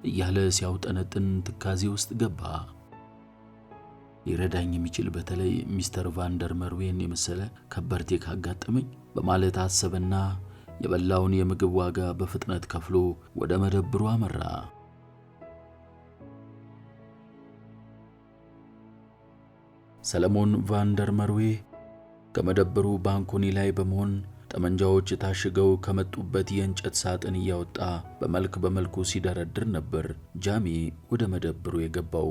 እያለ ሲያውጠነጥን ትካዜ ውስጥ ገባ። ሊረዳኝ የሚችል በተለይ ሚስተር ቫንደር መርዌን የመሰለ ከበርቴ ካጋጠመኝ በማለት አሰበና የበላውን የምግብ ዋጋ በፍጥነት ከፍሎ ወደ መደብሩ አመራ። ሰለሞን ቫንደር መርዌ ከመደብሩ ባንኮኒ ላይ በመሆን ጠመንጃዎች ታሽገው ከመጡበት የእንጨት ሳጥን እያወጣ በመልኩ ሲደረድር ነበር ጃሚ ወደ መደብሩ የገባው።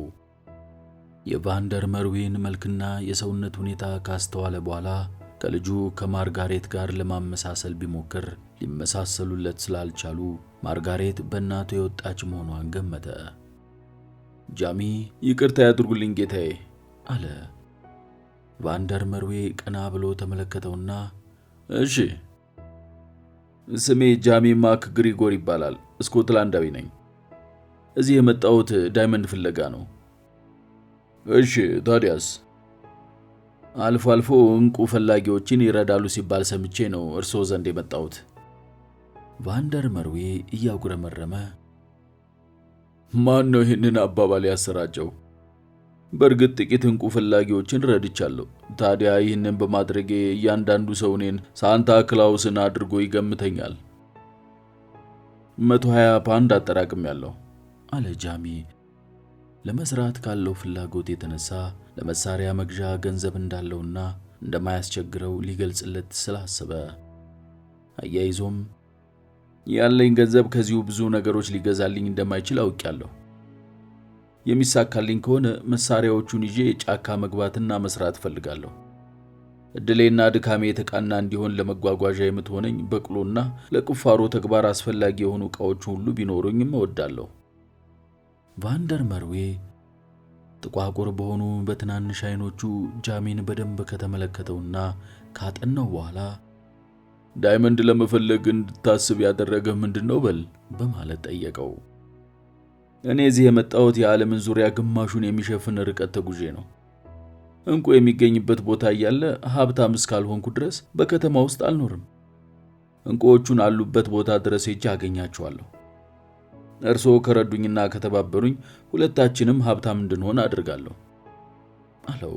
የቫንደር መርዌን መልክና የሰውነት ሁኔታ ካስተዋለ በኋላ ከልጁ ከማርጋሬት ጋር ለማመሳሰል ቢሞክር ሊመሳሰሉለት ስላልቻሉ ማርጋሬት በእናቱ የወጣች መሆኗን ገመተ። ጃሚ ይቅርታ ያድርጉልኝ ጌታዬ አለ። ቫንደር መርዌ ቀና ብሎ ተመለከተውና እሺ፣ ስሜ ጃሚ ማክ ግሪጎር ይባላል። ስኮትላንዳዊ ነኝ። እዚህ የመጣሁት ዳይመንድ ፍለጋ ነው። እሺ፣ ታዲያስ? አልፎ አልፎ እንቁ ፈላጊዎችን ይረዳሉ ሲባል ሰምቼ ነው እርስዎ ዘንድ የመጣሁት። ቫንደር መርዌ እያጉረመረመ ማን ነው ይህንን አባባል ያሰራጨው? በእርግጥ ጥቂት እንቁ ፈላጊዎችን ረድቻለሁ። ታዲያ ይህንን በማድረጌ እያንዳንዱ ሰው እኔን ሳንታ ክላውስን አድርጎ ይገምተኛል። 120 ፓውንድ አጠራቅሜያለሁ አለ ጃሚ። ለመስራት ካለው ፍላጎት የተነሳ ለመሳሪያ መግዣ ገንዘብ እንዳለውና እንደማያስቸግረው ሊገልጽለት ስላሰበ አያይዞም ያለኝ ገንዘብ ከዚሁ ብዙ ነገሮች ሊገዛልኝ እንደማይችል አውቃለሁ። የሚሳካልኝ ከሆነ መሳሪያዎቹን ይዤ ጫካ መግባትና መስራት ፈልጋለሁ። እድሌና ድካሜ የተቃና እንዲሆን ለመጓጓዣ የምትሆነኝ በቅሎና ለቁፋሮ ተግባር አስፈላጊ የሆኑ ዕቃዎች ሁሉ ቢኖሩኝም እወዳለሁ። ቫንደር መርዌ ጥቋቁር በሆኑ በትናንሽ አይኖቹ ጃሚን በደንብ ከተመለከተውና ካጠናው በኋላ ዳይመንድ ለመፈለግ እንድታስብ ያደረገህ ምንድነው በል በማለት ጠየቀው። እኔ እዚህ የመጣሁት የዓለምን ዙሪያ ግማሹን የሚሸፍን ርቀት ተጉዤ ነው። እንቁ የሚገኝበት ቦታ እያለ ሀብታም እስካልሆንኩ ድረስ በከተማ ውስጥ አልኖርም። እንቁዎቹን አሉበት ቦታ ድረስ ሄጄ አገኛቸዋለሁ። እርስዎ ከረዱኝና ከተባበሩኝ ሁለታችንም ሀብታም እንድንሆን አድርጋለሁ አለው።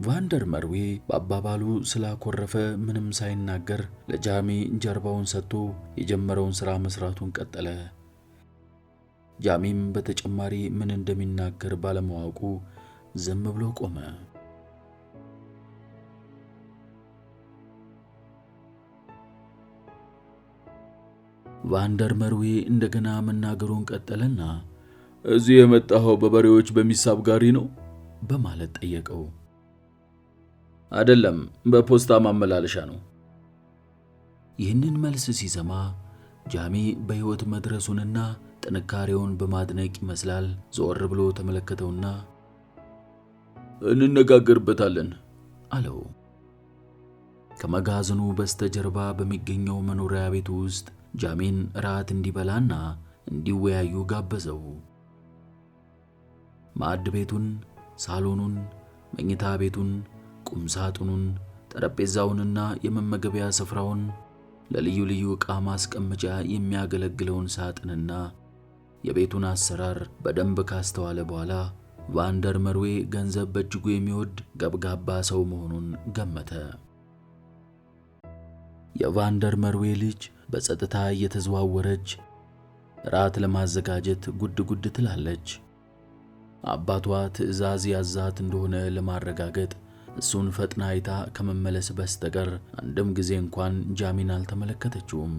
ቫንደር መርዌ በአባባሉ ስላኮረፈ ምንም ሳይናገር ለጃሚ ጀርባውን ሰጥቶ የጀመረውን ሥራ መስራቱን ቀጠለ። ጃሚም በተጨማሪ ምን እንደሚናገር ባለማወቁ ዝም ብሎ ቆመ። ቫንደር መርዌ እንደገና መናገሩን ቀጠለና እዚህ የመጣኸው በበሬዎች በሚሳብ ጋሪ ነው በማለት ጠየቀው። አይደለም፣ በፖስታ ማመላለሻ ነው። ይህንን መልስ ሲሰማ ጃሚ በሕይወት መድረሱንና ጥንካሬውን በማድነቅ ይመስላል ዞር ብሎ ተመለከተውና እንነጋገርበታለን አለው። ከመጋዘኑ በስተጀርባ በሚገኘው መኖሪያ ቤቱ ውስጥ ጃሚን ራት እንዲበላና እንዲወያዩ ጋበዘው። ማዕድ ቤቱን፣ ሳሎኑን፣ መኝታ ቤቱን፣ ቁም ሳጥኑን፣ ጠረጴዛውንና የመመገቢያ ስፍራውን፣ ለልዩ ልዩ ዕቃ ማስቀመጫ የሚያገለግለውን ሳጥንና የቤቱን አሰራር በደንብ ካስተዋለ በኋላ ቫንደር መርዌ ገንዘብ በእጅጉ የሚወድ ገብጋባ ሰው መሆኑን ገመተ። የቫንደር መርዌ ልጅ በጸጥታ እየተዘዋወረች ራት ለማዘጋጀት ጉድ ጉድ ትላለች። አባቷ ትዕዛዝ ያዛት እንደሆነ ለማረጋገጥ እሱን ፈጥና አይታ ከመመለስ በስተቀር አንድም ጊዜ እንኳን ጃሚን አልተመለከተችውም።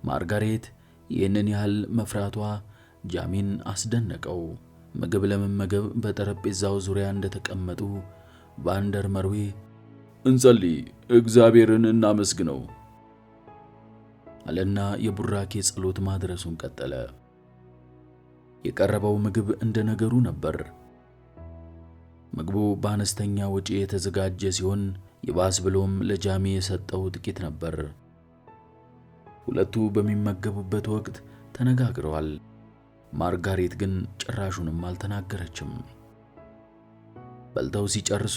ማርጋሬት ይህንን ያህል መፍራቷ ጃሚን አስደነቀው። ምግብ ለመመገብ በጠረጴዛው ዙሪያ እንደተቀመጡ ቫንደር መርዌ እንጸልይ፣ እግዚአብሔርን እናመስግነው አለና የቡራኬ ጸሎት ማድረሱን ቀጠለ። የቀረበው ምግብ እንደ ነገሩ ነበር። ምግቡ በአነስተኛ ወጪ የተዘጋጀ ሲሆን ይባስ ብሎም ለጃሚ የሰጠው ጥቂት ነበር። ሁለቱ በሚመገቡበት ወቅት ተነጋግረዋል። ማርጋሬት ግን ጭራሹንም አልተናገረችም። በልተው ሲጨርሱ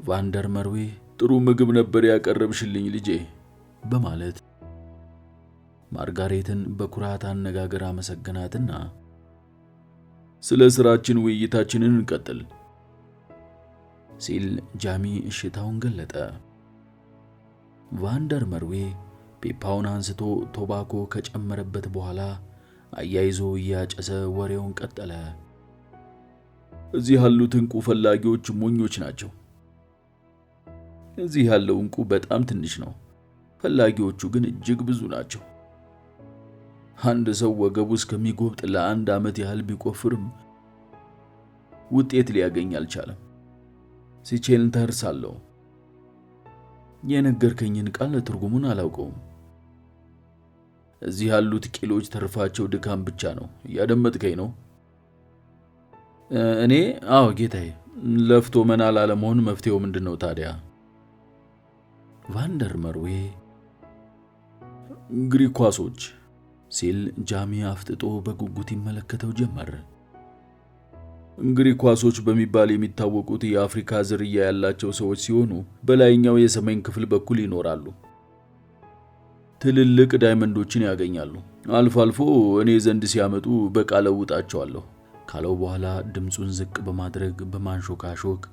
ቫንደር መርዌ ጥሩ ምግብ ነበር ያቀረብሽልኝ ልጄ በማለት ማርጋሬትን በኩራት አነጋገር አመሰገናትና ስለ ስራችን ውይይታችንን እንቀጥል ሲል ጃሚ እሽታውን ገለጠ። ቫንደር መርዌ ፒፓውን አንስቶ ቶባኮ ከጨመረበት በኋላ አያይዞ እያጨሰ ወሬውን ቀጠለ። እዚህ ያሉት እንቁ ፈላጊዎች ሞኞች ናቸው። እዚህ ያለው እንቁ በጣም ትንሽ ነው፣ ፈላጊዎቹ ግን እጅግ ብዙ ናቸው። አንድ ሰው ወገቡ እስከሚጎብጥ ለአንድ ዓመት ያህል ቢቆፍርም ውጤት ሊያገኝ አልቻለም። ሲቼልን ተርሳለሁ። የነገርከኝን ቃል ትርጉሙን አላውቀውም። እዚህ ያሉት ቂሎች ተርፋቸው ድካም ብቻ ነው። እያደመጥከኝ ነው? እኔ አዎ ጌታዬ። ለፍቶ መና ላለመሆን መፍትሄው ምንድነው ታዲያ? ቫንደር መርዌ ግሪክ ኳሶች ሲል ጃሚ አፍጥጦ በጉጉት ይመለከተው ጀመር። ግሪክ ኳሶች በሚባል የሚታወቁት የአፍሪካ ዝርያ ያላቸው ሰዎች ሲሆኑ በላይኛው የሰሜን ክፍል በኩል ይኖራሉ። ትልልቅ ዳይመንዶችን ያገኛሉ። አልፎ አልፎ እኔ ዘንድ ሲያመጡ በቃል እውጣቸዋለሁ ካለው በኋላ ድምጹን ዝቅ በማድረግ በማንሾካሾክ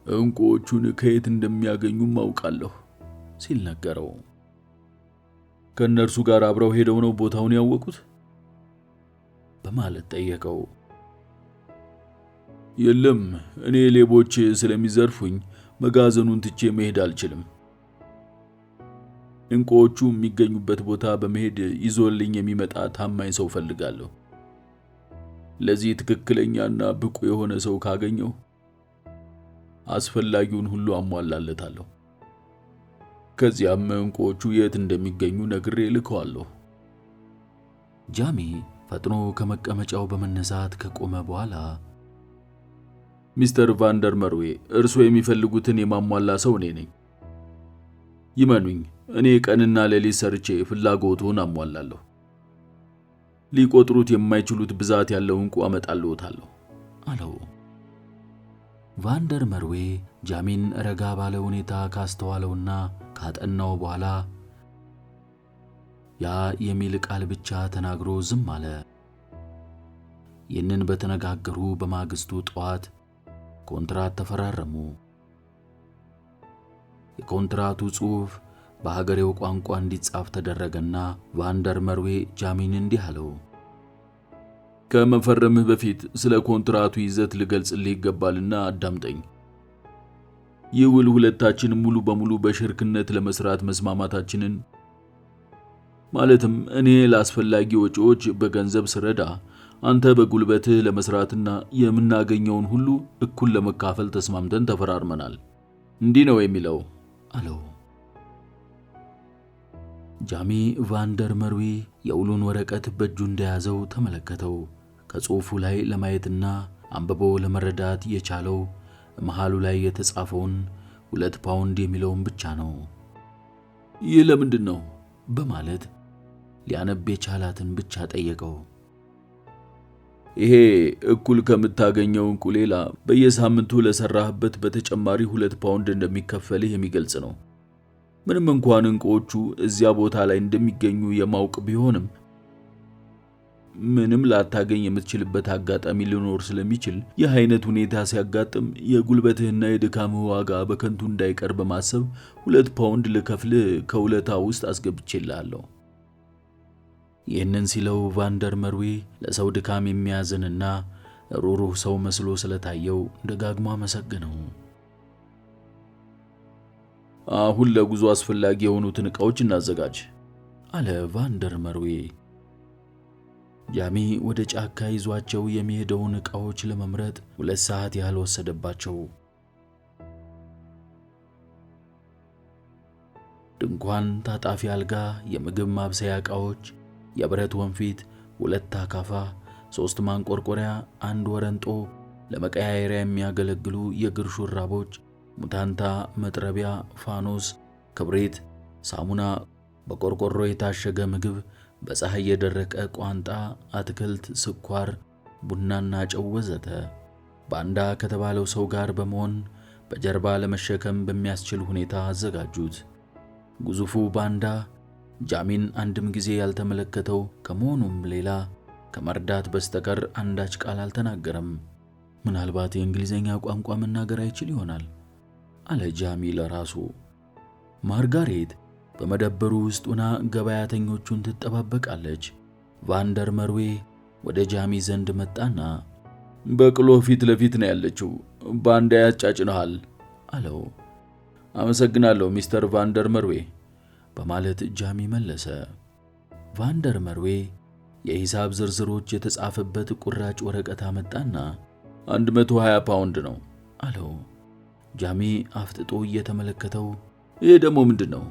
እንቁዎቹን ከየት እንደሚያገኙም አውቃለሁ ሲል ነገረው። ከነርሱ ጋር አብረው ሄደው ነው ቦታውን ያወቁት በማለት ጠየቀው። የለም፣ እኔ ሌቦች ስለሚዘርፉኝ መጋዘኑን ትቼ መሄድ አልችልም። እንቁዎቹ የሚገኙበት ቦታ በመሄድ ይዞልኝ የሚመጣ ታማኝ ሰው ፈልጋለሁ። ለዚህ ትክክለኛና ብቁ የሆነ ሰው ካገኘው አስፈላጊውን ሁሉ አሟላለታለሁ። ከዚያም እንቁዎቹ የት እንደሚገኙ ነግሬ ልከዋለሁ። ጃሚ ፈጥኖ ከመቀመጫው በመነሳት ከቆመ በኋላ ሚስተር ቫንደር መርዌ፣ እርሶ የሚፈልጉትን የማሟላ ሰው እኔ ነኝ። ይመኑኝ፣ እኔ ቀንና ሌሊት ሰርቼ ፍላጎቱን አሟላለሁ። ሊቆጥሩት የማይችሉት ብዛት ያለው እንቁ አመጣልዎታለሁ አለው። ቫንደር መርዌ ጃሚን ረጋ ባለ ሁኔታ ካስተዋለውና ካጠናው በኋላ ያ የሚል ቃል ብቻ ተናግሮ ዝም አለ። ይህንን በተነጋገሩ በማግስቱ ጠዋት ኮንትራት ተፈራረሙ። የኮንትራቱ ጽሑፍ በሀገሬው ቋንቋ እንዲጻፍ ተደረገና ቫንደር መርዌ ጃሚን እንዲህ አለው። ከመፈረምህ በፊት ስለ ኮንትራቱ ይዘት ልገልጽልህ ይገባልና አዳምጠኝ። ይህ ውል ሁለታችን ሙሉ በሙሉ በሽርክነት ለመስራት መስማማታችንን፣ ማለትም እኔ ለአስፈላጊ ወጪዎች በገንዘብ ስረዳ፣ አንተ በጉልበትህ ለመስራትና የምናገኘውን ሁሉ እኩል ለመካፈል ተስማምተን ተፈራርመናል። እንዲህ ነው የሚለው አለው። ጃሚ ቫንደር መርዌ የውሉን ወረቀት በእጁ እንደያዘው ተመለከተው። ከጽሑፉ ላይ ለማየትና አንብቦ ለመረዳት የቻለው መሃሉ ላይ የተጻፈውን 2 ፓውንድ የሚለውን ብቻ ነው። ይህ ለምንድን ነው በማለት ሊያነብ የቻላትን ብቻ ጠየቀው። ይሄ እኩል ከምታገኘው እንቁ ሌላ በየሳምንቱ ለሰራህበት በተጨማሪ 2 ፓውንድ እንደሚከፈልህ የሚገልጽ ነው። ምንም እንኳን እንቁዎቹ እዚያ ቦታ ላይ እንደሚገኙ የማውቅ ቢሆንም ምንም ላታገኝ የምትችልበት አጋጣሚ ሊኖር ስለሚችል ይህ አይነት ሁኔታ ሲያጋጥም የጉልበትህና የድካምህ ዋጋ በከንቱ እንዳይቀር በማሰብ 2 ፓውንድ ልከፍልህ ከውለታ ውስጥ አስገብቼልሃለሁ። ይህንን ሲለው ቫንደር መርዌ ለሰው ድካም የሚያዝንና ሩሩህ ሰው መስሎ ስለታየው ደጋግሞ አመሰገነው። አሁን ለጉዞ አስፈላጊ የሆኑትን ዕቃዎች እናዘጋጅ አለ ቫንደር መርዌ። ጃሚ ወደ ጫካ ይዟቸው የሚሄደውን ዕቃዎች ለመምረጥ 2 ሰዓት ያህል ወሰደባቸው። ድንኳን፣ ታጣፊ አልጋ፣ የምግብ ማብሰያ ዕቃዎች፣ የብረት ወንፊት፣ 2 አካፋ፣ 3 ማንቆርቆሪያ፣ 1 ወረንጦ፣ ለመቀያየሪያ የሚያገለግሉ የእግር ሹራቦች፣ ሙታንታ፣ መጥረቢያ፣ ፋኖስ፣ ክብሪት፣ ሳሙና፣ በቆርቆሮ የታሸገ ምግብ፣ በፀሐይ የደረቀ ቋንጣ፣ አትክልት፣ ስኳር፣ ቡናና ጨው ወዘተ ባንዳ ከተባለው ሰው ጋር በመሆን በጀርባ ለመሸከም በሚያስችል ሁኔታ አዘጋጁት። ግዙፉ ባንዳ ጃሚን አንድም ጊዜ ያልተመለከተው ከመሆኑም ሌላ ከመርዳት በስተቀር አንዳች ቃል አልተናገረም። ምናልባት የእንግሊዝኛ ቋንቋ መናገር አይችል ይሆናል አለ ጃሚ ለራሱ። ማርጋሬት በመደብሩ ውስጥ ሆና ገበያተኞቹን ትጠባበቃለች። ቫንደር መርዌ ወደ ጃሚ ዘንድ መጣና
በቅሎ ፊት ለፊት ነው ያለችው፣ ባንዳ ያጫጭነሃል
አለው።
አመሰግናለሁ ሚስተር ቫንደር መርዌ
በማለት ጃሚ መለሰ። ቫንደር መርዌ የሂሳብ ዝርዝሮች የተጻፈበት ቁራጭ ወረቀት አመጣና
120 ፓውንድ ነው
አለው። ጃሚ አፍጥጦ እየተመለከተው
ይሄ ደግሞ ምንድነው?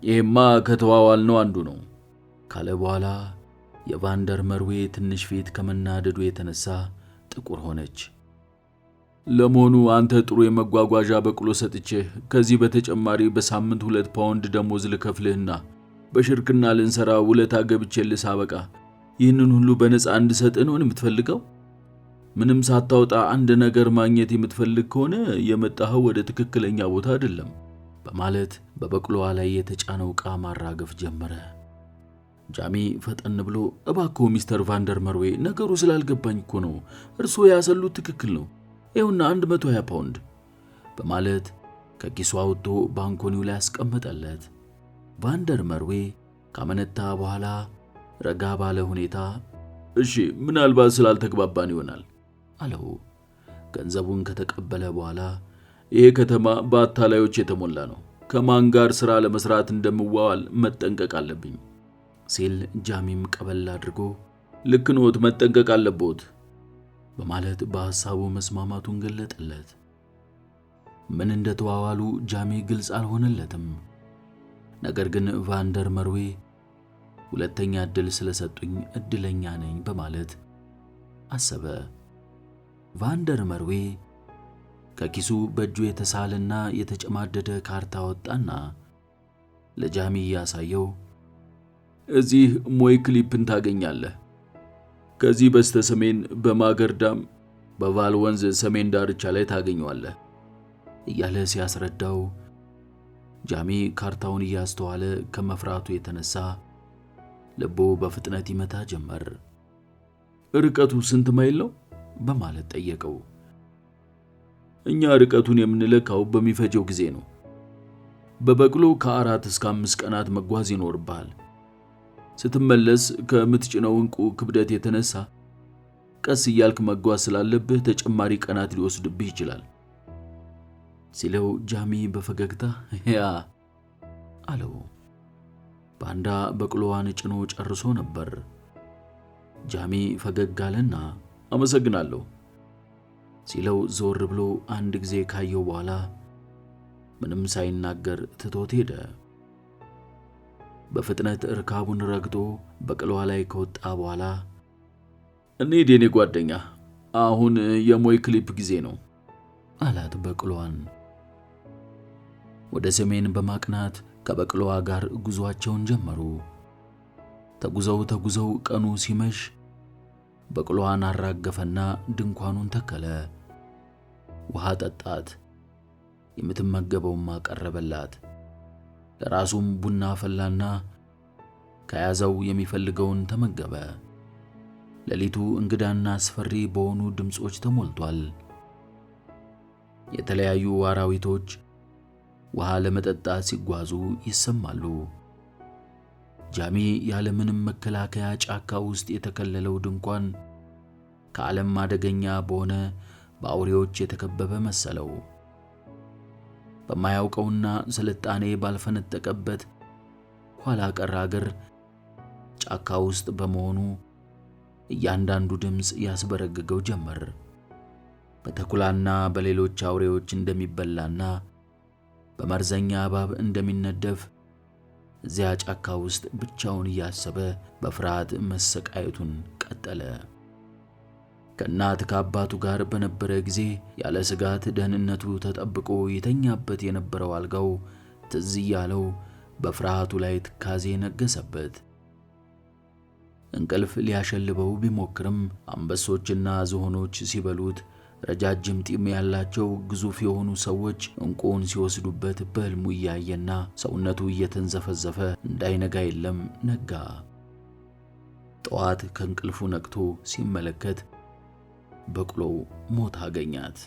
ይሄማ ከተዋዋልነው አንዱ ነው
ካለ በኋላ የቫንደር መርዌ ትንሽ ፊት ከመናደዱ የተነሳ ጥቁር ሆነች።
ለመሆኑ አንተ ጥሩ የመጓጓዣ በቅሎ ሰጥቼህ ከዚህ በተጨማሪ በሳምንት 2 ፓውንድ ደሞዝ ልከፍልህና በሽርክና ልንሰራ ውለታ ገብቼልህ ሳበቃ ይህንን ሁሉ በነፃ እንድሰጥህ ነው የምትፈልገው? ምንም ሳታወጣ አንድ ነገር ማግኘት የምትፈልግ ከሆነ የመጣኸው ወደ ትክክለኛ ቦታ አይደለም
በማለት በበቅሎዋ ላይ የተጫነው ዕቃ ማራገፍ ጀመረ። ጃሚ ፈጠን ብሎ
እባክዎ ሚስተር ቫንደር መርዌ ነገሩ ስላልገባኝ እኮ ነው፣ እርስዎ ያሰሉት ትክክል ነው፣ ይኸውና 120 ፓውንድ
በማለት ከኪሱ አውጥቶ ባንኮኒው ላይ አስቀመጠለት። ቫንደር መርዌ ካመነታ በኋላ ረጋ ባለ ሁኔታ
እሺ ምናልባት ስላልተግባባን ይሆናል
አለው። ገንዘቡን ከተቀበለ በኋላ
ይሄ ከተማ በአታላዮች የተሞላ ነው፣ ከማን ጋር ሥራ ለመስራት እንደምዋዋል መጠንቀቅ አለብኝ
ሲል ጃሚም ቀበል አድርጎ
ልክ ነዎት፣ መጠንቀቅ አለብዎት
በማለት በሐሳቡ መስማማቱን ገለጠለት። ምን እንደተዋዋሉ ጃሚ ግልጽ አልሆነለትም። ነገር ግን ቫንደር መርዌ ሁለተኛ ዕድል ስለሰጡኝ እድለኛ ነኝ በማለት አሰበ። ቫንደር መርዌ ከኪሱ በእጁ የተሳለና የተጨማደደ ካርታ ወጣና ለጃሚ ያሳየው።
እዚህ ሞይ ክሊፕን ታገኛለህ። ከዚህ በስተ ሰሜን በማገርዳም በቫል ወንዝ ሰሜን ዳርቻ ላይ ታገኘዋለህ
እያለ ሲያስረዳው ጃሚ ካርታውን እያስተዋለ ከመፍራቱ የተነሳ ልቡ በፍጥነት ይመታ ጀመር።
ርቀቱ ስንት ማይል ነው
በማለት ጠየቀው።
እኛ ርቀቱን የምንለካው በሚፈጀው ጊዜ ነው። በበቅሎ ከ4 እስከ 5 ቀናት መጓዝ ይኖርብሃል። ስትመለስ ከምትጭነው እንቁ ክብደት የተነሳ ቀስ እያልክ መጓዝ ስላለብህ ተጨማሪ ቀናት ሊወስድብህ ይችላል
ሲለው ጃሚ በፈገግታ ያ አለው። ባንዳ በቅሎዋን ጭኖ ጨርሶ ነበር። ጃሚ ፈገግ አለና
አመሰግናለሁ
ሲለው ዞር ብሎ አንድ ጊዜ ካየው በኋላ ምንም ሳይናገር ትቶት ሄደ። በፍጥነት እርካቡን ረግጦ በቅሎዋ ላይ ከወጣ በኋላ
እንሂድ የኔ ጓደኛ፣ አሁን የሞይ ክሊፕ ጊዜ ነው
አላት በቅሎዋን። ወደ ሰሜን በማቅናት ከበቅሎዋ ጋር ጉዟቸውን ጀመሩ። ተጉዘው ቀኑ ሲመሽ በቅሎዋን አራገፈና ድንኳኑን ተከለ። ውሃ ጠጣት፣ የምትመገበውም አቀረበላት። ለራሱም ቡና ፈላና ከያዘው የሚፈልገውን ተመገበ። ሌሊቱ እንግዳና አስፈሪ በሆኑ ድምጾች ተሞልቷል። የተለያዩ አራዊቶች ውሃ ለመጠጣት ሲጓዙ ይሰማሉ። ጃሚ ያለምንም መከላከያ ጫካ ውስጥ የተከለለው ድንኳን ከዓለም አደገኛ በሆነ በአውሬዎች የተከበበ መሰለው። በማያውቀውና ስልጣኔ ባልፈነጠቀበት ኋላ ቀር አገር ጫካ ውስጥ በመሆኑ እያንዳንዱ ድምጽ ያስበረግገው ጀመር። በተኩላና በሌሎች አውሬዎች እንደሚበላና በመርዘኛ እባብ እንደሚነደፍ እዚያ ጫካ ውስጥ ብቻውን እያሰበ በፍርሃት መሰቃየቱን ቀጠለ። ከእናት ከአባቱ ጋር በነበረ ጊዜ ያለ ስጋት ደህንነቱ ተጠብቆ የተኛበት የነበረው አልጋው ትዝ እያለው በፍርሃቱ ላይ ትካዜ ነገሰበት። እንቅልፍ ሊያሸልበው ቢሞክርም አንበሶችና ዝሆኖች ሲበሉት፣ ረጃጅም ጢም ያላቸው ግዙፍ የሆኑ ሰዎች እንቁን ሲወስዱበት በሕልሙ እያየና ሰውነቱ እየተንዘፈዘፈ እንዳይነጋ የለም ነጋ። ጠዋት ከእንቅልፉ ነቅቶ ሲመለከት በቅሎው ሞታ አገኛት።